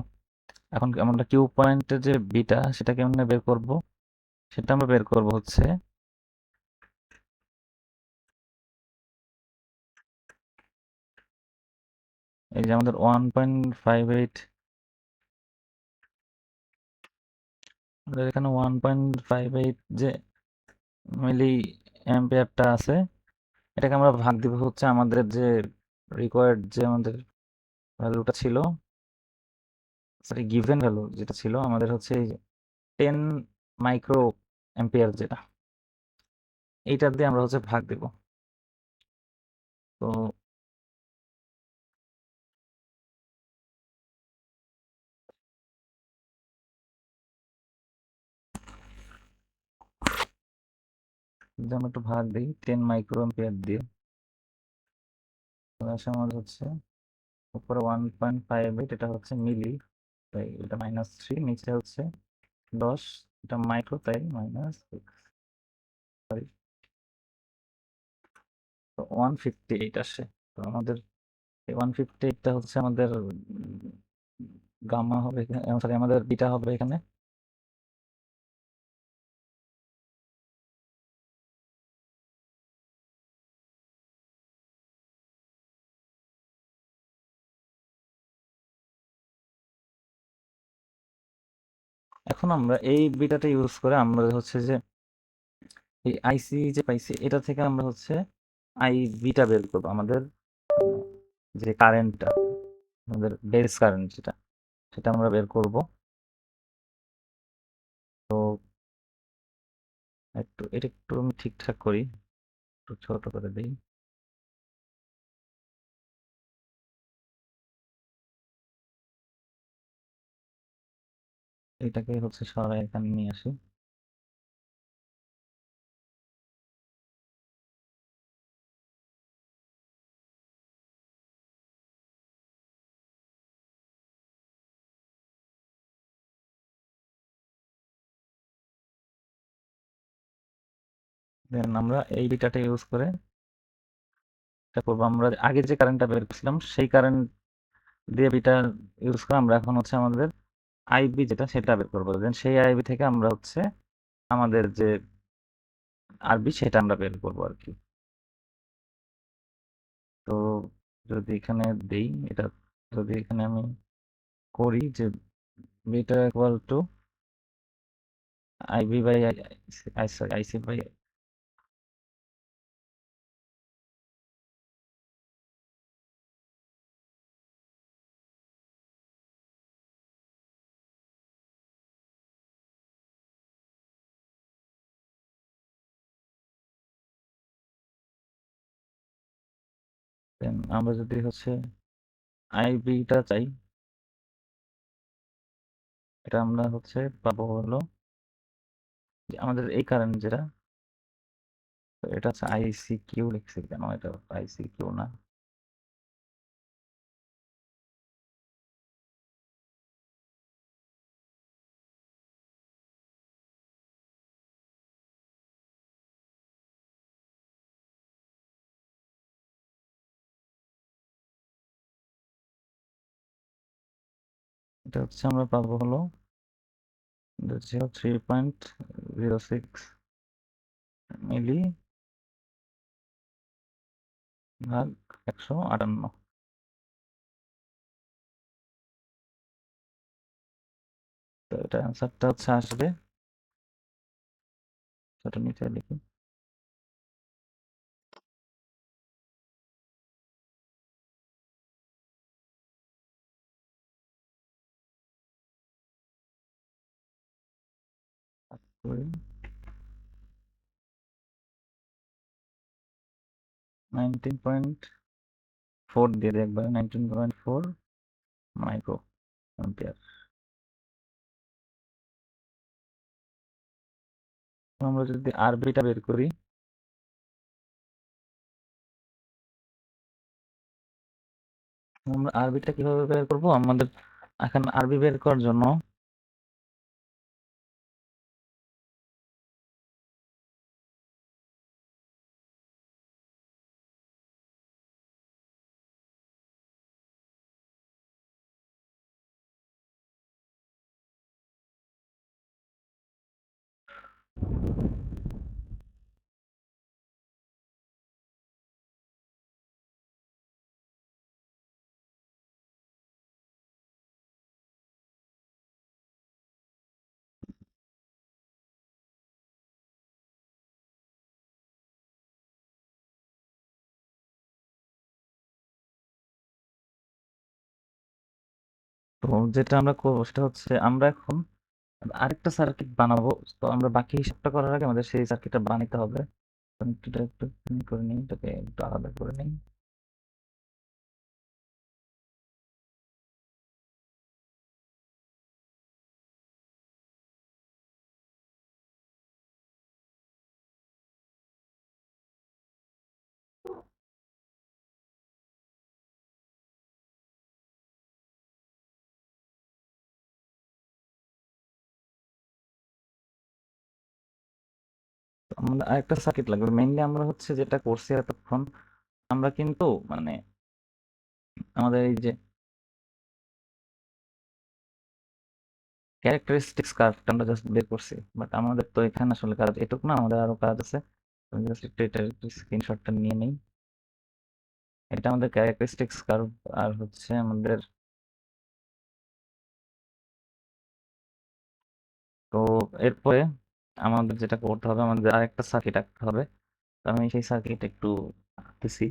এখন আমরা কিউ পয়েন্টের যে বিটা সেটা কেমনে বের করব? সেটা আমরা বের করব হচ্ছে এই যে আমাদের 1.58, আমাদের এখানে 1.58 যে মিলি অ্যাম্পিয়ারটা আছে, এটাকে আমরা ভাগ দিব হচ্ছে আমাদের যে রিকোয়ার্ড যে আমাদের ভ্যালুটা ছিল, সরি গিভেন ভ্যালু যেটা ছিল আমাদের হচ্ছে এই 10 মাইক্রো অ্যাম্পিয়ার যেটা, এইটা দিয়ে আমরা হচ্ছে ভাগ দিব। তো যদি আমরা একটু ভাগ দিই 10 মাইক্রো অ্যাম্পিয়ার দিয়ে, তাহলে আসলে আমাদের হচ্ছে উপরে 1.58, এটা হচ্ছে মিলি, তাই এটা -3, নিচে হচ্ছে 10, এটা মাইক্রো, তাই -6, সরি, তো 158 আসে। তো আমাদের এই 158টা হচ্ছে আমাদের গামা হবে, সরি আমাদের বিটা হবে এখানে। এখন আমরা এই বিটাটা ইউজ করে আমরা হচ্ছে যে এই আইসি যে পাইছি এটা থেকে আমরা হচ্ছে আই বিটা বের করবো, আমাদের যে কারেন্টটা, আমাদের বেস কারেন্ট যেটা, সেটা আমরা বের করব। তো এটা একটু আমি ঠিকঠাক করি, একটু ছোট করে দিই। এটাকে হচ্ছে সরাই এখানে নিয়ে আসি। দেন আমরা এই বিটাটা ইউজ করে এটা করবো, আমরা আগে যে কারেন্টটা বের করছিলাম সেই কারেন্ট দিয়ে বিটা ইউজ করে আমরা এখন হচ্ছে আমাদের আইবি যেটা সেটা বের করবো। দেন সেই আইবি থেকে আমরা হচ্ছে আমাদের যে আরবি সেটা আমরা বের করবো আর কি। তো যদি এখানে দেই এটা, যদি এখানে আমি করি যে beta equal to IB by IC by, then আমরা যদি হচ্ছে আইবিটা চাই, এটা আমরা হচ্ছে পাবো হলো যে আমাদের এই কারেন্ট যেটা, তো এটা হচ্ছে আইসি কিউ, লিখছি কেন, এটা আইসি কিউ না, এটা হচ্ছে আমরা পাবো হলো 3.06 মিলি ভাগ 158। তো এটা অ্যান্সারটা হচ্ছে আসবে, সেটা নিচে লিখি 19.4 দিয়ে দিই একবার, 19.4 মাইক্রো অ্যাম্পিয়ার। আমরা যদি আরবিটা বের করি, আমরা আরবিটা কিভাবে বের করব, আমাদের এখন আরবি বের করার জন্য তো যেটা আমরা করবো সেটা হচ্ছে আমরা এখন আরেকটা সার্কিট বানাবো। তো আমরা বাকি হিসাবটা করার আগে আমাদের সেই সার্কিটটা বানাতে হবে। তো আমি এটা একটু করে নিই, এটাকে একটু আলাদা করে নিই। আমাদের আরেকটা সার্কিট লাগবে। মেইনলি আমরা হচ্ছে যেটা করছি এতক্ষণ, আমরা কিন্তু মানে আমাদের এই যে ক্যারেক্টারিস্টিক্স কার্ভটা আমরা জাস্ট বের করছি, বাট আমাদের তো এখানে আসলে কাজ এটুকু না, আমাদের আরো কাজ আছে। আমি জাস্ট একটু এটার একটু স্ক্রিনশটটা নিয়ে নিই। এটা আমাদের ক্যারেক্টারিস্টিক্স কার্ভ। আর হচ্ছে আমাদের, তো এরপরে আমাদের যেটা করতে হবে, আমাদের আরেকটা সার্কিট আঁকতে হবে। তো আমি সেই সার্কিট একটু আঁকতেছি।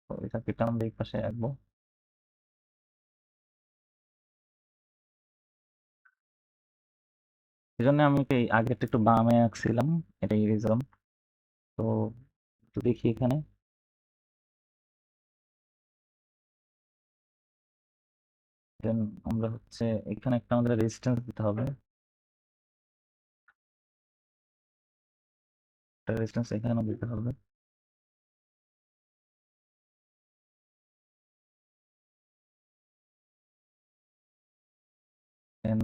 তো এই সার্কিটটা আমরা এই পাশে আঁকবো। এই জন্য আমি এই আগেরটা একটু বামে আঁকছিলাম, এটা ইরেজ। তো একটু দেখি এখানে, দেন আমরা হচ্ছে এখানে একটা আমাদের রেজিস্ট্যান্স দিতে হবে। একটা রেজিস্ট্যান্স এখানেও দিতে হবে। দেন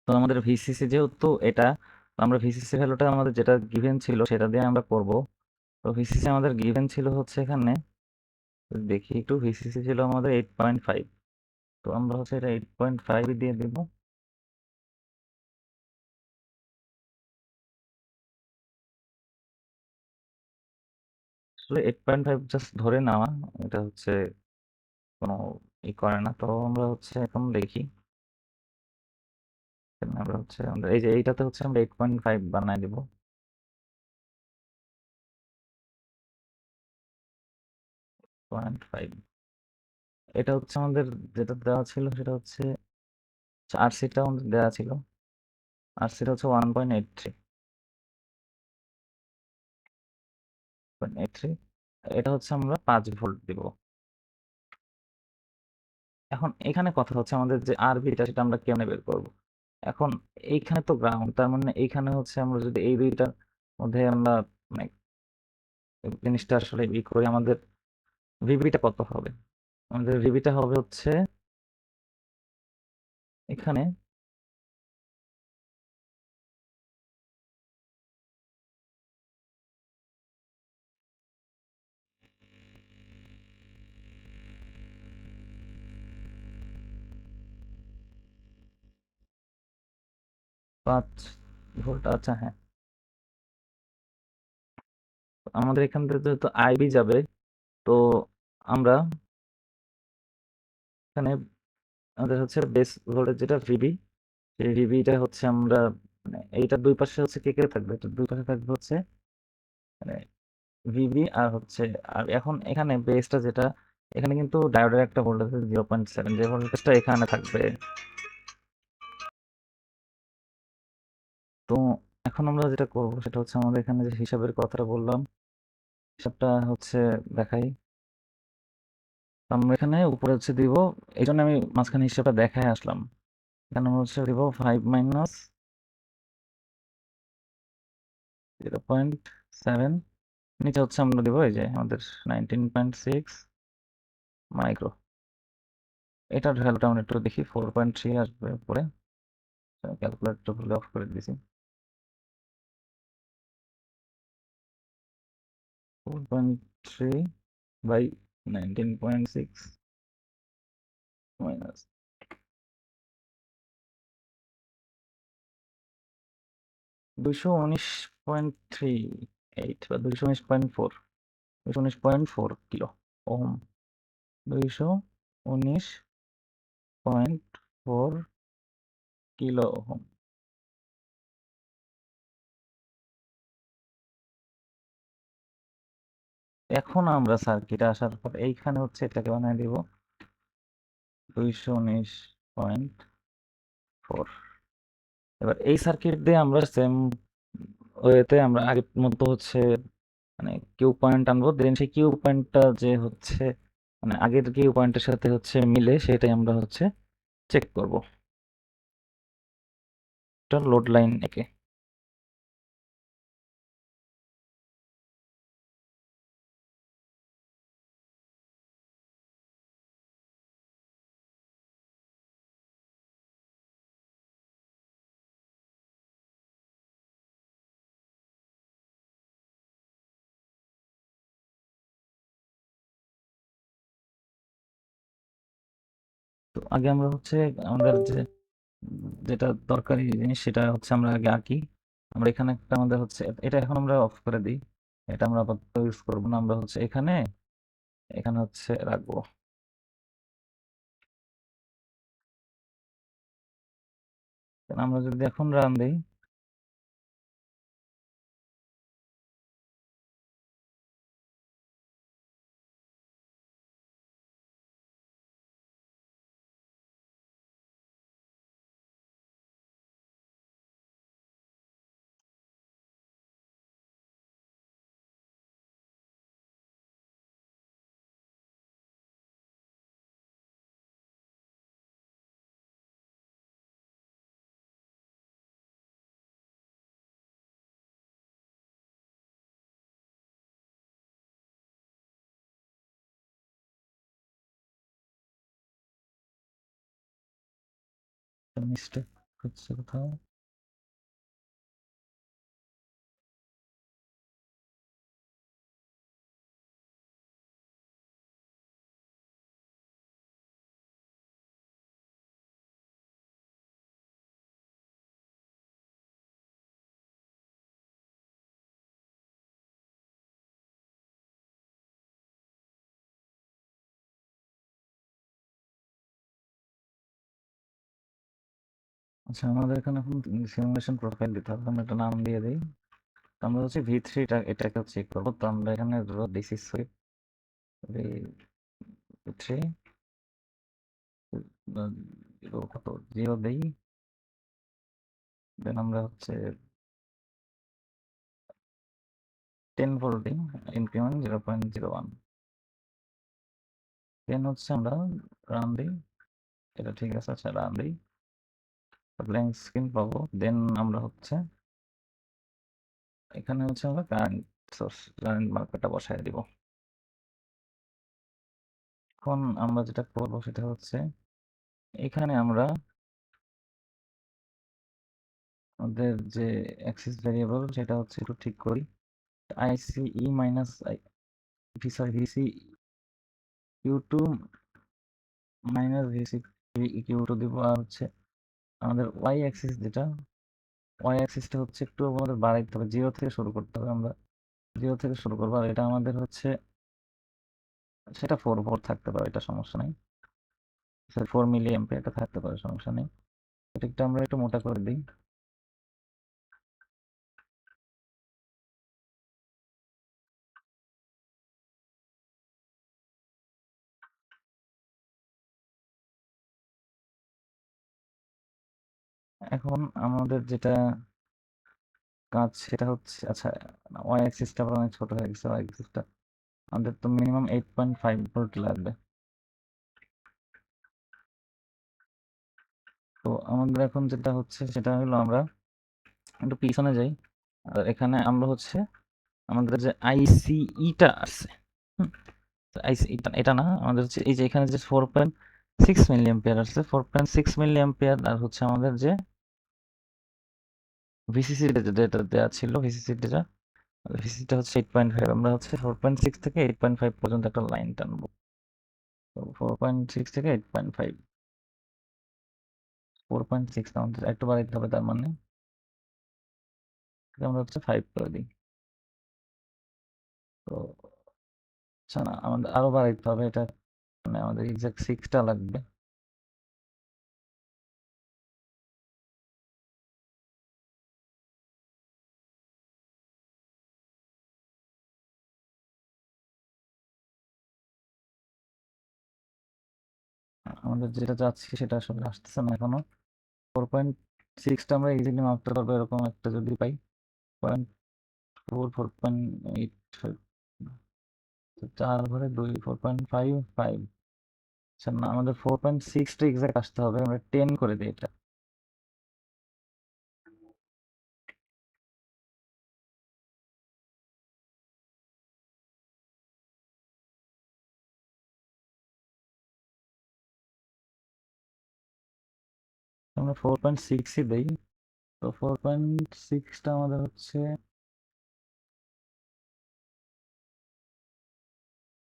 তো আমাদের ভিসিসি যেহেতু এটা, তো আমরা ভিসিসি ভ্যালুটা আমাদের যেটা গিভেন ছিল সেটা দিয়ে আমরা করব। তো ভিসিসি আমাদের গিভেন ছিল হচ্ছে এখানে, যদি দেখি একটু, ভিসিসি ছিল আমাদের 8.5। তো আমরা হচ্ছে এটা 8.5 দিয়ে দিব। আসলে 8.5 জাস্ট ধরে নেওয়া, এটা হচ্ছে কোনো ই করে না। তো আমরা হচ্ছে এখন দেখি, আমরা হচ্ছে আমরা এই যে এইটাতে হচ্ছে আমরা 8.5 বানাই দিব। 0.5, এটা হচ্ছে আমাদের যেটা দেওয়া ছিল সেটা হচ্ছে আরসিটা আমাদের দেওয়া ছিল, আরসিটা হচ্ছে 1.83। 0.83, এটা হচ্ছে আমরা 5 ভোল্ট দিব। এখন এখানে কথা হচ্ছে আমাদের যে আরবিটা সেটা আমরা কেমনে বের করব। এখন এইখানে তো গ্রাউন্ড, তার মানে এইখানে হচ্ছে আমরা যদি এই দুইটার মধ্যে আমরা মানে জিনিসটা আসলে ই করি, আমাদের ভিবিটা কত হবে? আমাদের ভিবিটা হবে হচ্ছে এখানে 5 ভোল্ট। আচ্ছা হ্যাঁ, আমাদের এখান থেকে যেহেতু আইবি যাবে, তো আমরা এখানে আমাদের হচ্ছে বেস ভোল্টেজ যেটা ভিবি, সেই ভিবিটা হচ্ছে আমরা মানে এইটার দুই পাশে হচ্ছে কে কে থাকবে, এটার দুই পাশে থাকবে হচ্ছে মানে ভিবি আর হচ্ছে, আর এখন এখানে বেসটা যেটা, এখানে কিন্তু ডায়োডের একটা ভোল্টেজ 0.7, যে ভোল্টেজটা এখানে থাকবে। তো এখন আমরা যেটা করবো সেটা হচ্ছে আমাদের এখানে যে হিসাবের কথাটা বললাম, হিসাবটা হচ্ছে দেখাই। আমরা এখানে উপরে হচ্ছে দিব, এই জন্য আমি মাঝখানে হিসাবটা দেখাই আসলাম। এখানে আমরা হচ্ছে দিব 5 - 0.7, নিচে হচ্ছে আমরা দিব এই যে আমাদের 19.6 মাইক্রো। এটার ভ্যালুটা আমরা একটু দেখি, 4.3 আসবে উপরে। ক্যালকুলেটর ভুলে অফ করে দিয়েছি। 4.3 by 19.6 minus 219.38 বা 219.4 219.4 কিলো ওহম 219.4 কিলো ওহম। এখন আমরা সার্কিটে আসার পর এইখানে হচ্ছে এটাকে বানিয়ে দিব 219.4। এবার এই সার্কিট দিয়ে আমরা সেম ওয়েতে আমরা আগের মতো হচ্ছে মানে কিউ পয়েন্ট আনবো, দেন সেই কিউ পয়েন্টটা যে হচ্ছে মানে আগের কিউ পয়েন্টের সাথে হচ্ছে মিলে সেটাই আমরা হচ্ছে চেক করব। এটা লোড লাইন একে। তো আগে আমরা হচ্ছে আমাদের যেটা দরকারি জিনিস সেটা হচ্ছে আমরা আগে আঁকি। আমরা এখানে একটা আমাদের হচ্ছে এটা এখন আমরা অফ করে দিই, এটা আমরা আপাতত ইউজ করবো না। আমরা হচ্ছে এখানে এখানে হচ্ছে রাখবো। আমরা যদি এখন রান দিই মিস্টেক হচ্ছে কোথাও। আচ্ছা, আমাদের এখানে এখন সিমুলেশন প্রোফাইল দিতে হবে। আমরা একটা নাম দিয়ে দিই। তো আমরা হচ্ছে V3 এটাকে চেক করবো। তো আমরা এখানে ডিসি সুইপ V3 কত 0 দেই, দেন আমরা হচ্ছে 10 ভোল্ট দিই, ইনক্রিমেন্ট 0.01, দেন হচ্ছে আমরা রান দিই। এটা ঠিক আছে। আচ্ছা, রান দিই, ব্ল্যাঙ্ক স্ক্রিন পাবো। দেন আমরা হচ্ছে এখানে হচ্ছে আমরা কারেন্ট সোর্স কারেন্ট মার্কারটা বসায় দিব। এখন আমরা যেটা করবো সেটা হচ্ছে এখানে আমরা আমাদের যে অ্যাক্সিস ভ্যারিয়েবল সেটা হচ্ছে একটু ঠিক করি। ICE minus sorry VC Q two minus VC Q two দিব। আর হচ্ছে আমাদের ওয়াই অ্যাক্সিস যেটা ওয়াই অ্যাক্সিসটা হচ্ছে একটু আমাদের বাড়াইতে হবে, 0 থেকে শুরু করতে হবে। আমরা 0 থেকে শুরু করবো। আর এটা আমাদের হচ্ছে সেটা 4 ভোল্ট থাকতে পারে, এটা সমস্যা নেই। 4 মিলি অ্যাম্পিয়ার এটা থাকতে পারে, সমস্যা নেই। এটা একটু আমরা একটু মোটা করে দিই। এখন আমাদের যেটা কাজ সেটা হচ্ছে আচ্ছা, ওয়াই অ্যাক্সিসটা অনেক ছোট হয়ে গেছে। ওয়াই অ্যাক্সিসটা আমাদের তো মিনিমাম 8.5 ভোল্ট লাগবে। তো আমাদের এখন যেটা হচ্ছে সেটা হলো আমরা একটু পিছনে যাই। আর এখানে আমরা হচ্ছে আমাদের যে আইসিইটা আছে, আইসি এটা না, আমাদের হচ্ছে এই যে এখানে যে 4.6 মিলি অ্যাম্পিয়ার আছে, 4.6 মিলি অ্যাম্পিয়ার। আর হচ্ছে আমাদের যে ভিসিসি যেটা দেওয়া ছিল, ভিসিসি যেটা ভিসিটা হচ্ছে 8.5, আমরা হচ্ছে 4.6 থেকে 8.5 পর্যন্ত একটা লাইন টানবো। তো 4.6 থেকে 8.5, 4.6 আমাদের একটু বাড়াইতে হবে, তার মানে আমরা হচ্ছে 5 করে দিই। তো আচ্ছা, না আমাদের আরো বাড়াইতে হবে, এটা মানে আমাদের এক্সাক্ট 6টা লাগবে। আমাদের যেটা চাচ্ছি সেটা আসলে আসতেছে না এখনো। 4.6টা আমরা ইজিলি মাপতে পারবো এরকম একটা যদি পাই। 4.4, 4.8, 4 ঘরে 2, 4.5, 5। আচ্ছা, না আমাদের 4.6টা এক্সাক্ট আসতে হবে, আমরা 10 করে দিই এটা। আমরা 4.6ই দেই। তো 4.6টা আমাদের হচ্ছে,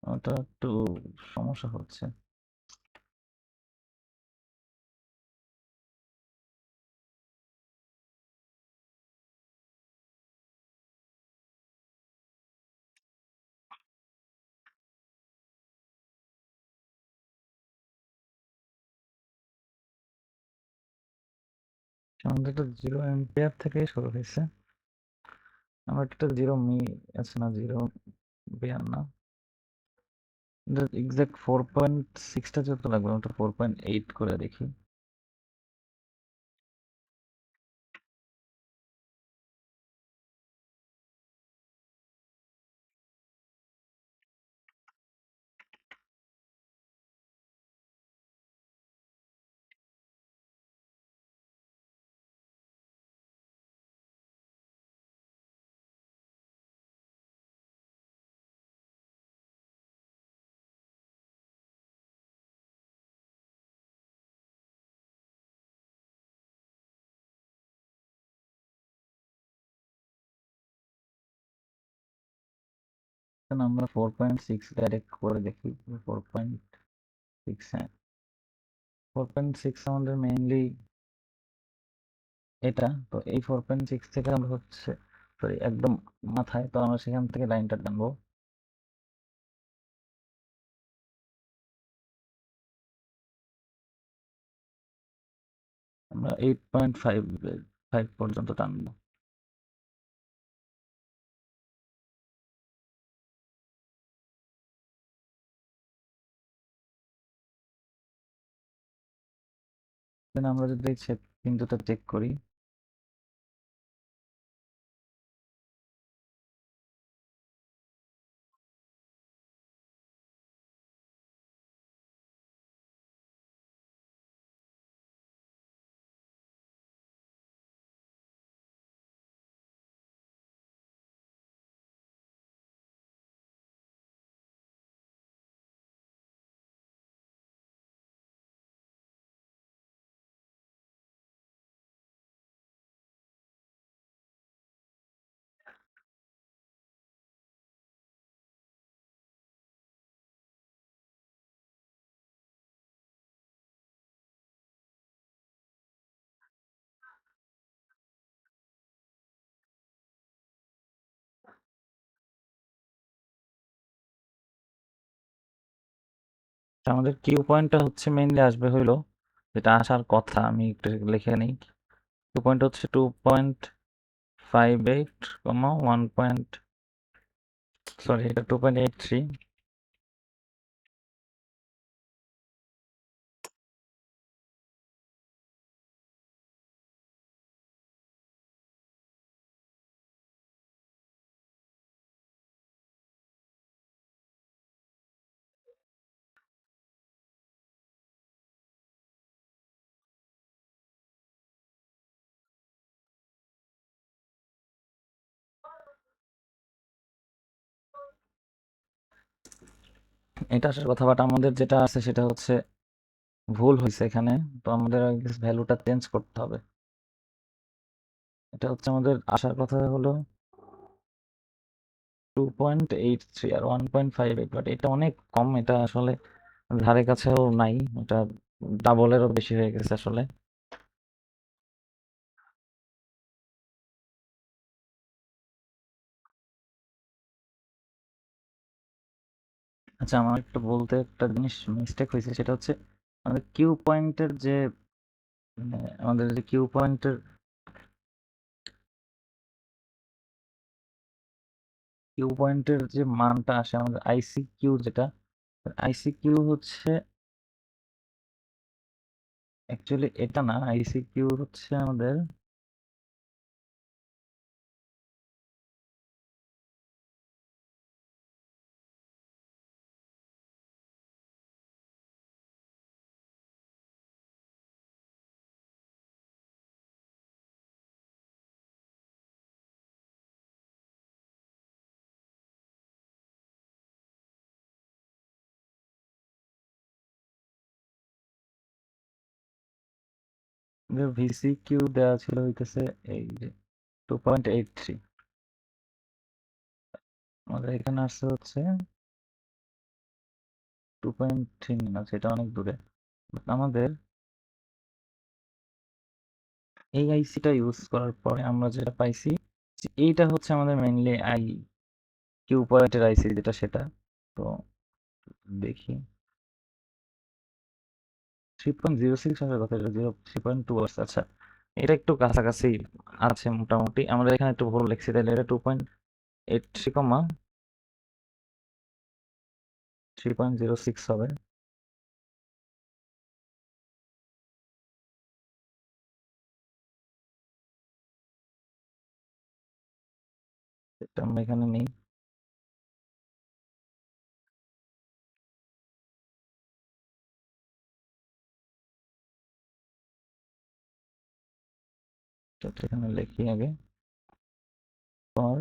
ওটা একটু সমস্যা হচ্ছে। আমাদের এটা 0 অ্যাম্পিয়ার থেকেই শুরু হয়েছে। আমার এটা 0 মি আছে না, 0 অ্যাম্পিয়ার না। এক্সাক্ট 4.6টা যত লাগবে, ওটা 4.8 করে দেখি। এখন আমরা 4.6 ডাইরেক্ট করে দেখি। 4.6, হ্যাঁ 4.6 আমাদের মেইনলি এটা। তো এই 4.6 থেকে আমরা হচ্ছে, সরি একদম মাথায়, তো আমরা সেখান থেকে লাইনটা টানবো। আমরা 8.5, 5 পর্যন্ত টানবো। দেন আমরা যদি এই বিন্দুটা চেক করি, আমাদের কিউ পয়েন্টটা হচ্ছে মেইনলি আসবে হইলো, যেটা আসার কথা আমি একটু লিখে নিই। কিউ পয়েন্ট হচ্ছে 2.58, 1 পয়েন্ট, সরি এটা 2.83। এটা আসার কথা, বাট আমাদের যেটা আছে সেটা হচ্ছে ভুল হয়েছে এখানে। তো আমাদের ভ্যালুটা চেঞ্জ করতে হবে। এটা হচ্ছে আমাদের আসার কথা হলো 2.83 আর 1.58, বাট এটা অনেক কম। এটা আসলে ধারে কাছেও নাই, এটা ডাবলেরও বেশি হয়ে গেছে আসলে। আচ্ছা, আমার একটু বলতে একটা জিনিস মিস্টেক হয়েছে, সেটা হচ্ছে আমাদের কিউ পয়েন্টের যে আমাদের যে কিউ পয়েন্টের যে মানটা আসে আমাদের আইসিকিউ, যেটা আইসিকিউ হচ্ছে অ্যাকচুয়ালি এটা না, আইসিকিউ হচ্ছে আমাদের ভিসিকিউ দেওয়া ছিল হইতেছে এই যে 2.83, আমাদের এখানে আসছে হচ্ছে 2.3 না, সেটা অনেক দূরে। But আমাদের এই আইসিটা ইউজ করার পরে আমরা যেটা পাইছি, যে এইটা হচ্ছে আমাদের মেইনলি কিউ পয়েন্টের আইসি যেটা, সেটা তো দেখি 3.06 আসার কথা, এটা 3.2 আসছে। আচ্ছা, এটা একটু কাছাকাছি আছে মোটামুটি। আমরা এখানে একটু ভুল লিখছি, তাহলে এটা 2.83 কমা 3.06 হবে। এটা আমরা এখানে নেই। তো এখানে লিখি আগে ফর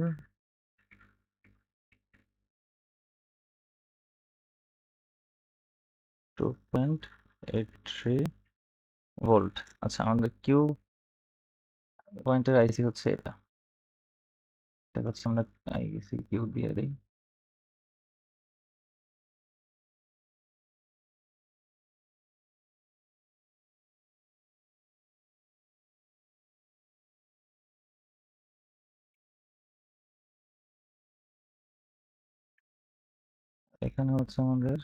2.83 ভোল্ট। আচ্ছা, আমাদের কিউ পয়েন্টের আইসি হচ্ছে এটা। এটা হচ্ছে আমরা আইসি কিউ দিয়ে দিই। এখানে হচ্ছে আমাদের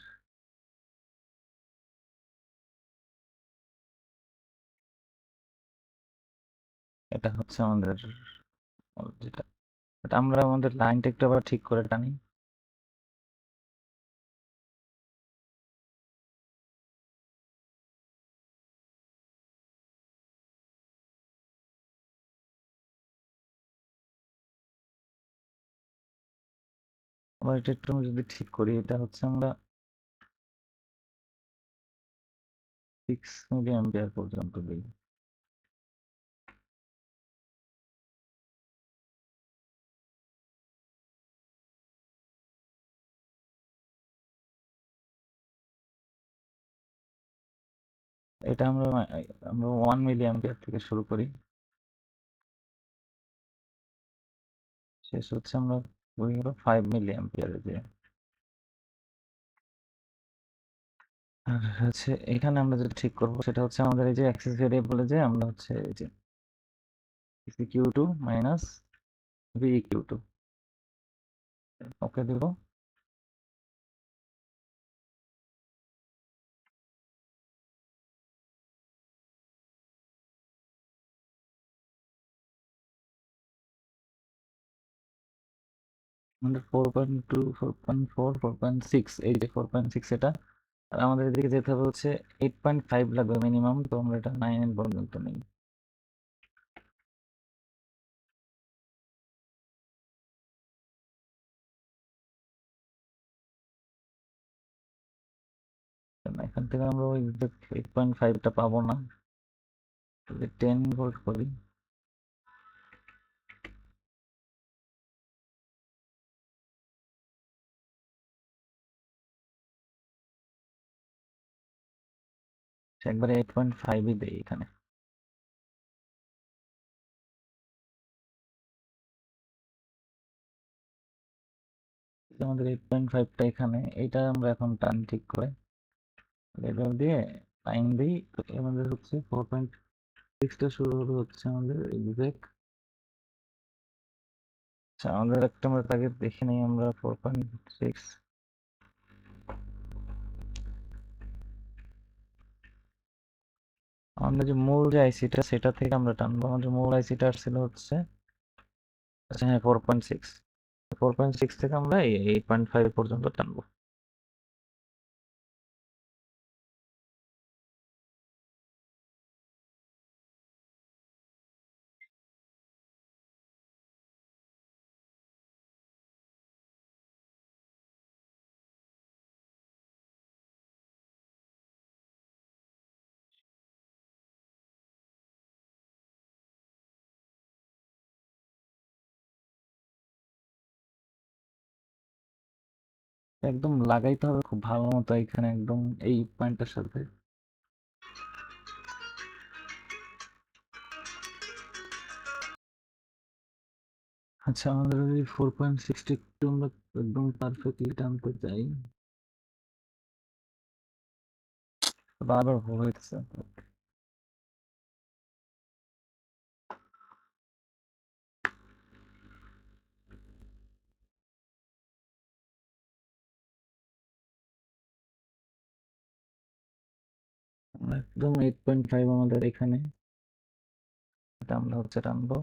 এটা হচ্ছে আমাদের যেটা, এটা আমরা আমাদের লাইনটা একটু আবার ঠিক করে টানি। আবার এটা একটু যদি ঠিক করি, এটা হচ্ছে আমরা 6 মিলি পর্যন্ত দিই। এটা আমরা আমরা 1 মিলি থেকে শুরু করি, শেষ হচ্ছে আমরা ওই হলো 5 মিলি যে। আর হচ্ছে এখানে আমরা যেটা ঠিক করবো, সেটা হচ্ছে আমাদের এই যে অ্যাক্সেস ভেরিয়েবলে যে আমরা হচ্ছে এই যে Q two minus V Q two okay দিব। আমাদের 4.2, 4.4, 4.6, এই যে 4.6 এটা। আর আমাদের এদিকে যেতে হবে হচ্ছে 8.5 লাগবে মিনিমাম, তো আমরা এটা 9 পর্যন্ত নিই। এখান থেকে আমরা ওই 8.5টা পাবো না, যদি 10 ভোল্ট করি। একবারে 8.5ই দেই এখানে। আমাদের 8.5টা এখানে, এইটা আমরা এখন টান ঠিক করে লেভেল দিয়ে 9 দিই। তো আমাদের হচ্ছে 4.6টা শুরু হবে হচ্ছে আমাদের এক্সাক্ট। আচ্ছা, আমাদের একটা আমরা টার্গেট দেখে নিই আমরা 4.6। আমাদের যে মূল যে আইসিটা সেটা থেকে আমরা টানবো। আমাদের মূল আইসিটা আসছিল হচ্ছে, আচ্ছা হ্যাঁ, 4.6। 4.6 থেকে আমরা এই 8.5 পর্যন্ত টানবো। একদম লাগাইতে হবে খুব ভালো মতো এখানে, একদম এই পয়েন্টটার সাথে। আচ্ছা, আমাদের যদি 4.6টা একটু আমরা একদম পারফেক্টলি টানতে চাই, বারবার ভুল হইতেছে। একদম 8.5 আমাদের এখানে, এটা আমরা হচ্ছে টানবো।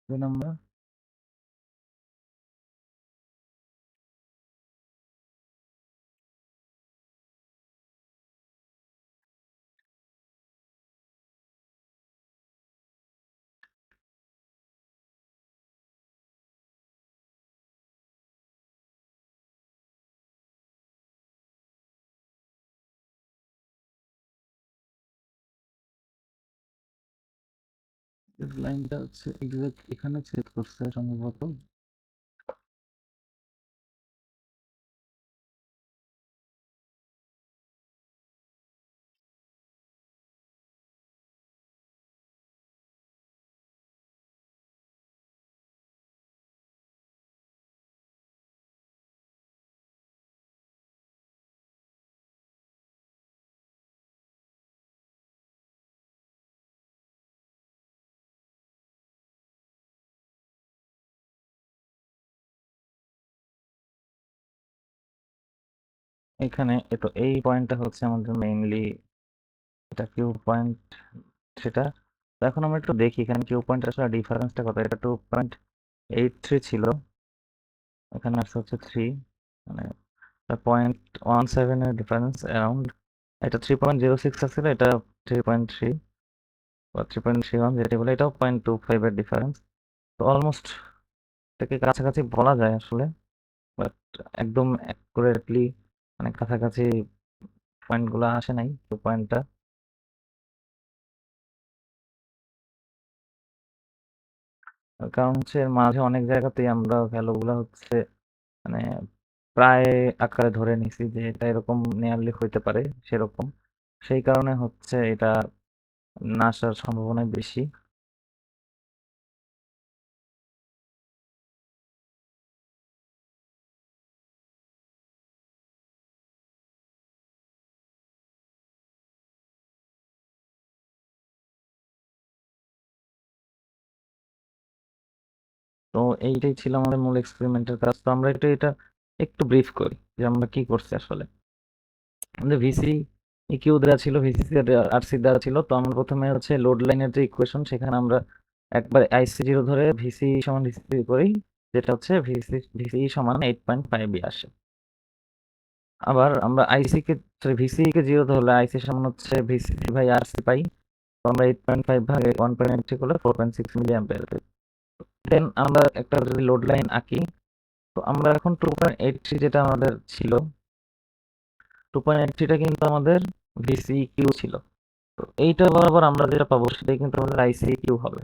দেন আমরা লাইনটা হচ্ছে এক্সাক্ট এখানে ছেদ করছে সম্ভবত। এখানে তো এই পয়েন্টটা হচ্ছে আমাদের মেইনলি, এটা কিউ পয়েন্ট সেটা। তো এখন আমরা একটু দেখি এখানে কিউ পয়েন্ট আসলে ডিফারেন্সটা কত। এটা 2.83 ছিল, এখানে আসছে হচ্ছে 3, মানে 0.17 এর ডিফারেন্স অ্যারাউন্ড। এটা 3.06 আসছিল, এটা 3.3 বা 3.31 যেটা বলে, এটাও 0.25 এর ডিফারেন্স। তো অলমোস্ট এটাকে কাছাকাছি বলা যায় আসলে, বাট একদম অ্যাকুরেটলি মানে কাছাকাছি পয়েন্টগুলো আসে নাই তো পয়েন্টটা। কারণ হচ্ছে এর মাঝে অনেক জায়গাতেই আমরা ভ্যালুগুলো হচ্ছে মানে প্রায় আকারে ধরে নিছি যে এটা এরকম নিয়ারলি হইতে পারে সেরকম। সেই কারণে হচ্ছে এটা না আসার সম্ভাবনা বেশি। তো এইটাই ছিল আমাদের মূল এক্সপেরিমেন্টের কাজ। তো আমরা এটা একটু ব্রিফ করি যে আমরা কি করছি আসলে। আমাদের ভিসি কিউ দেওয়া ছিল, ভিসিসি আরসি দেওয়া ছিল। তো আমরা প্রথমে হচ্ছে লোড লাইনের যে ইকুয়েশন, সেখানে আমরা একবার আইসি জিরো ধরে ভিসি সমান ভিসি করি, যেটা হচ্ছে ভিসি সমান 8.5 আসে। আবার আমরা আইসি কে ভিসি কে জিরো ধরলে আইসি সমান হচ্ছে ভিসি বাই আরসি পাই। তো আমরা 8.5 ভাগে 1.83 করলে 4.6 মিলি অ্যাম্পিয়ার পাই। দেন আমরা একটা যদি লোড লাইন আঁকি, তো আমরা এখন 2.83 যেটা আমাদের ছিল, 2.83টা কিন্তু আমাদের ভিসি কিউ ছিল। তো এইটা বরাবর আমরা যেটা পাবো সেটাই কিন্তু আমাদের আইসি কিউ হবে,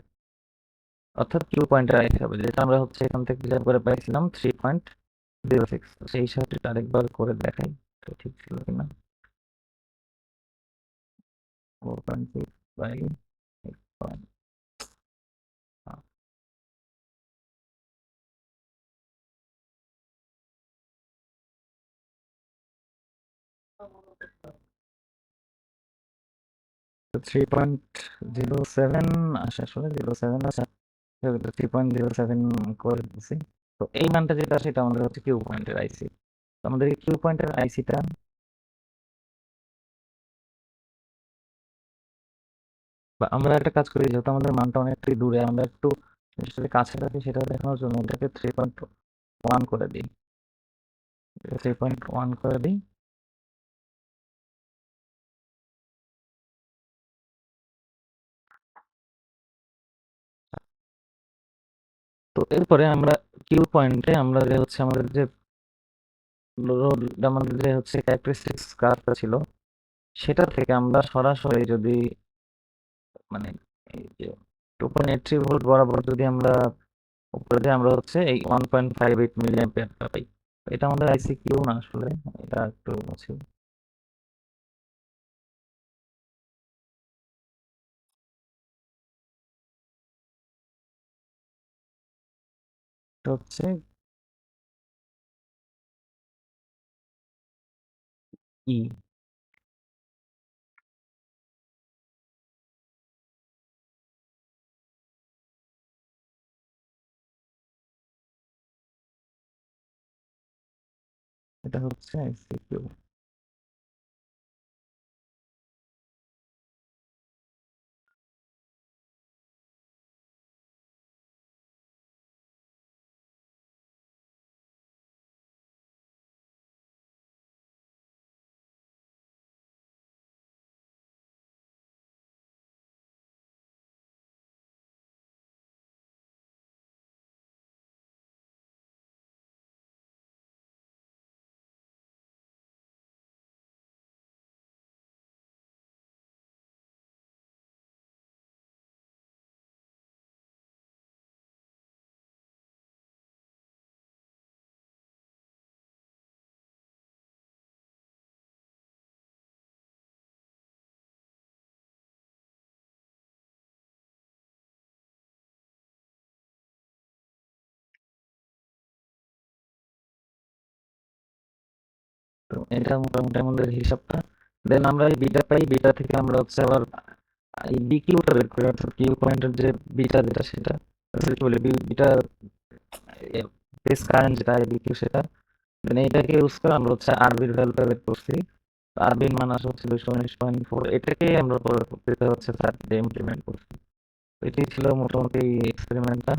অর্থাৎ কিউ পয়েন্টের আইসি হবে, যেটা আমরা হচ্ছে এখান থেকে হিসাব করে পাইছিলাম 3.06। সেই হিসাবটা আরেকবার করে দেখাই তো ঠিক ছিল কিনা। 4.6 বাই 8. 3.07 আসলে 07 আসে, 3.07 করে দিচ্ছি। তো এই মানটা যেটা সেটা আমাদের হচ্ছে কিউ পয়েন্টের আইসি। তো আমাদের এই কিউ পয়েন্টের আইসিটা, বা আমরা একটা কাজ করি, যেহেতু আমাদের মানটা অনেকটাই দূরে, আমরা একটু জিনিসটাকে কাছে রাখি, সেটা দেখানোর জন্য এটাকে 3.1 করে দিই। 3.1 করে দিই। তো এরপরে আমরা কিউ পয়েন্টে আমরা যে হচ্ছে আমাদের যে আমাদের যে হচ্ছে ক্যারেক্টারিস্টিক্স কার্ভটা ছিল, সেটা থেকে আমরা সরাসরি যদি মানে এই যে 2.83 ভোল্ট বরাবর যদি আমরা উপরে দিয়ে, আমরা হচ্ছে এই 1.58 মিলি অ্যাম্পিয়ারটা পাই। এটা আমাদের আইসি কিউ না আসলে, এটা একটু হচ্ছে এটা হচ্ছে ই। এটা হচ্ছে আইসি কিউ। তো এটা মোটামুটি আমাদের হিসাবটা। দেন আমরা এই বিটা পাই, বিটা থেকে আমরা হচ্ছে আবার এই বিকিউটা বের করি, অর্থাৎ কিউ পয়েন্টের যে বিটা যেটা, সেটা কি বলে, বিটা বেস কারেন্ট যেটা বিকিউ, সেটা দেন এইটাকে ইউজ করে আমরা হচ্ছে আরবির ভ্যালুটা বের করছি। আরবির মান আসে হচ্ছে 219.4, এটাকে আমরা পরবর্তীতে হচ্ছে সার্কিটে ইমপ্লিমেন্ট করছি। তো এটাই ছিল মোটামুটি এক্সপেরিমেন্টটা।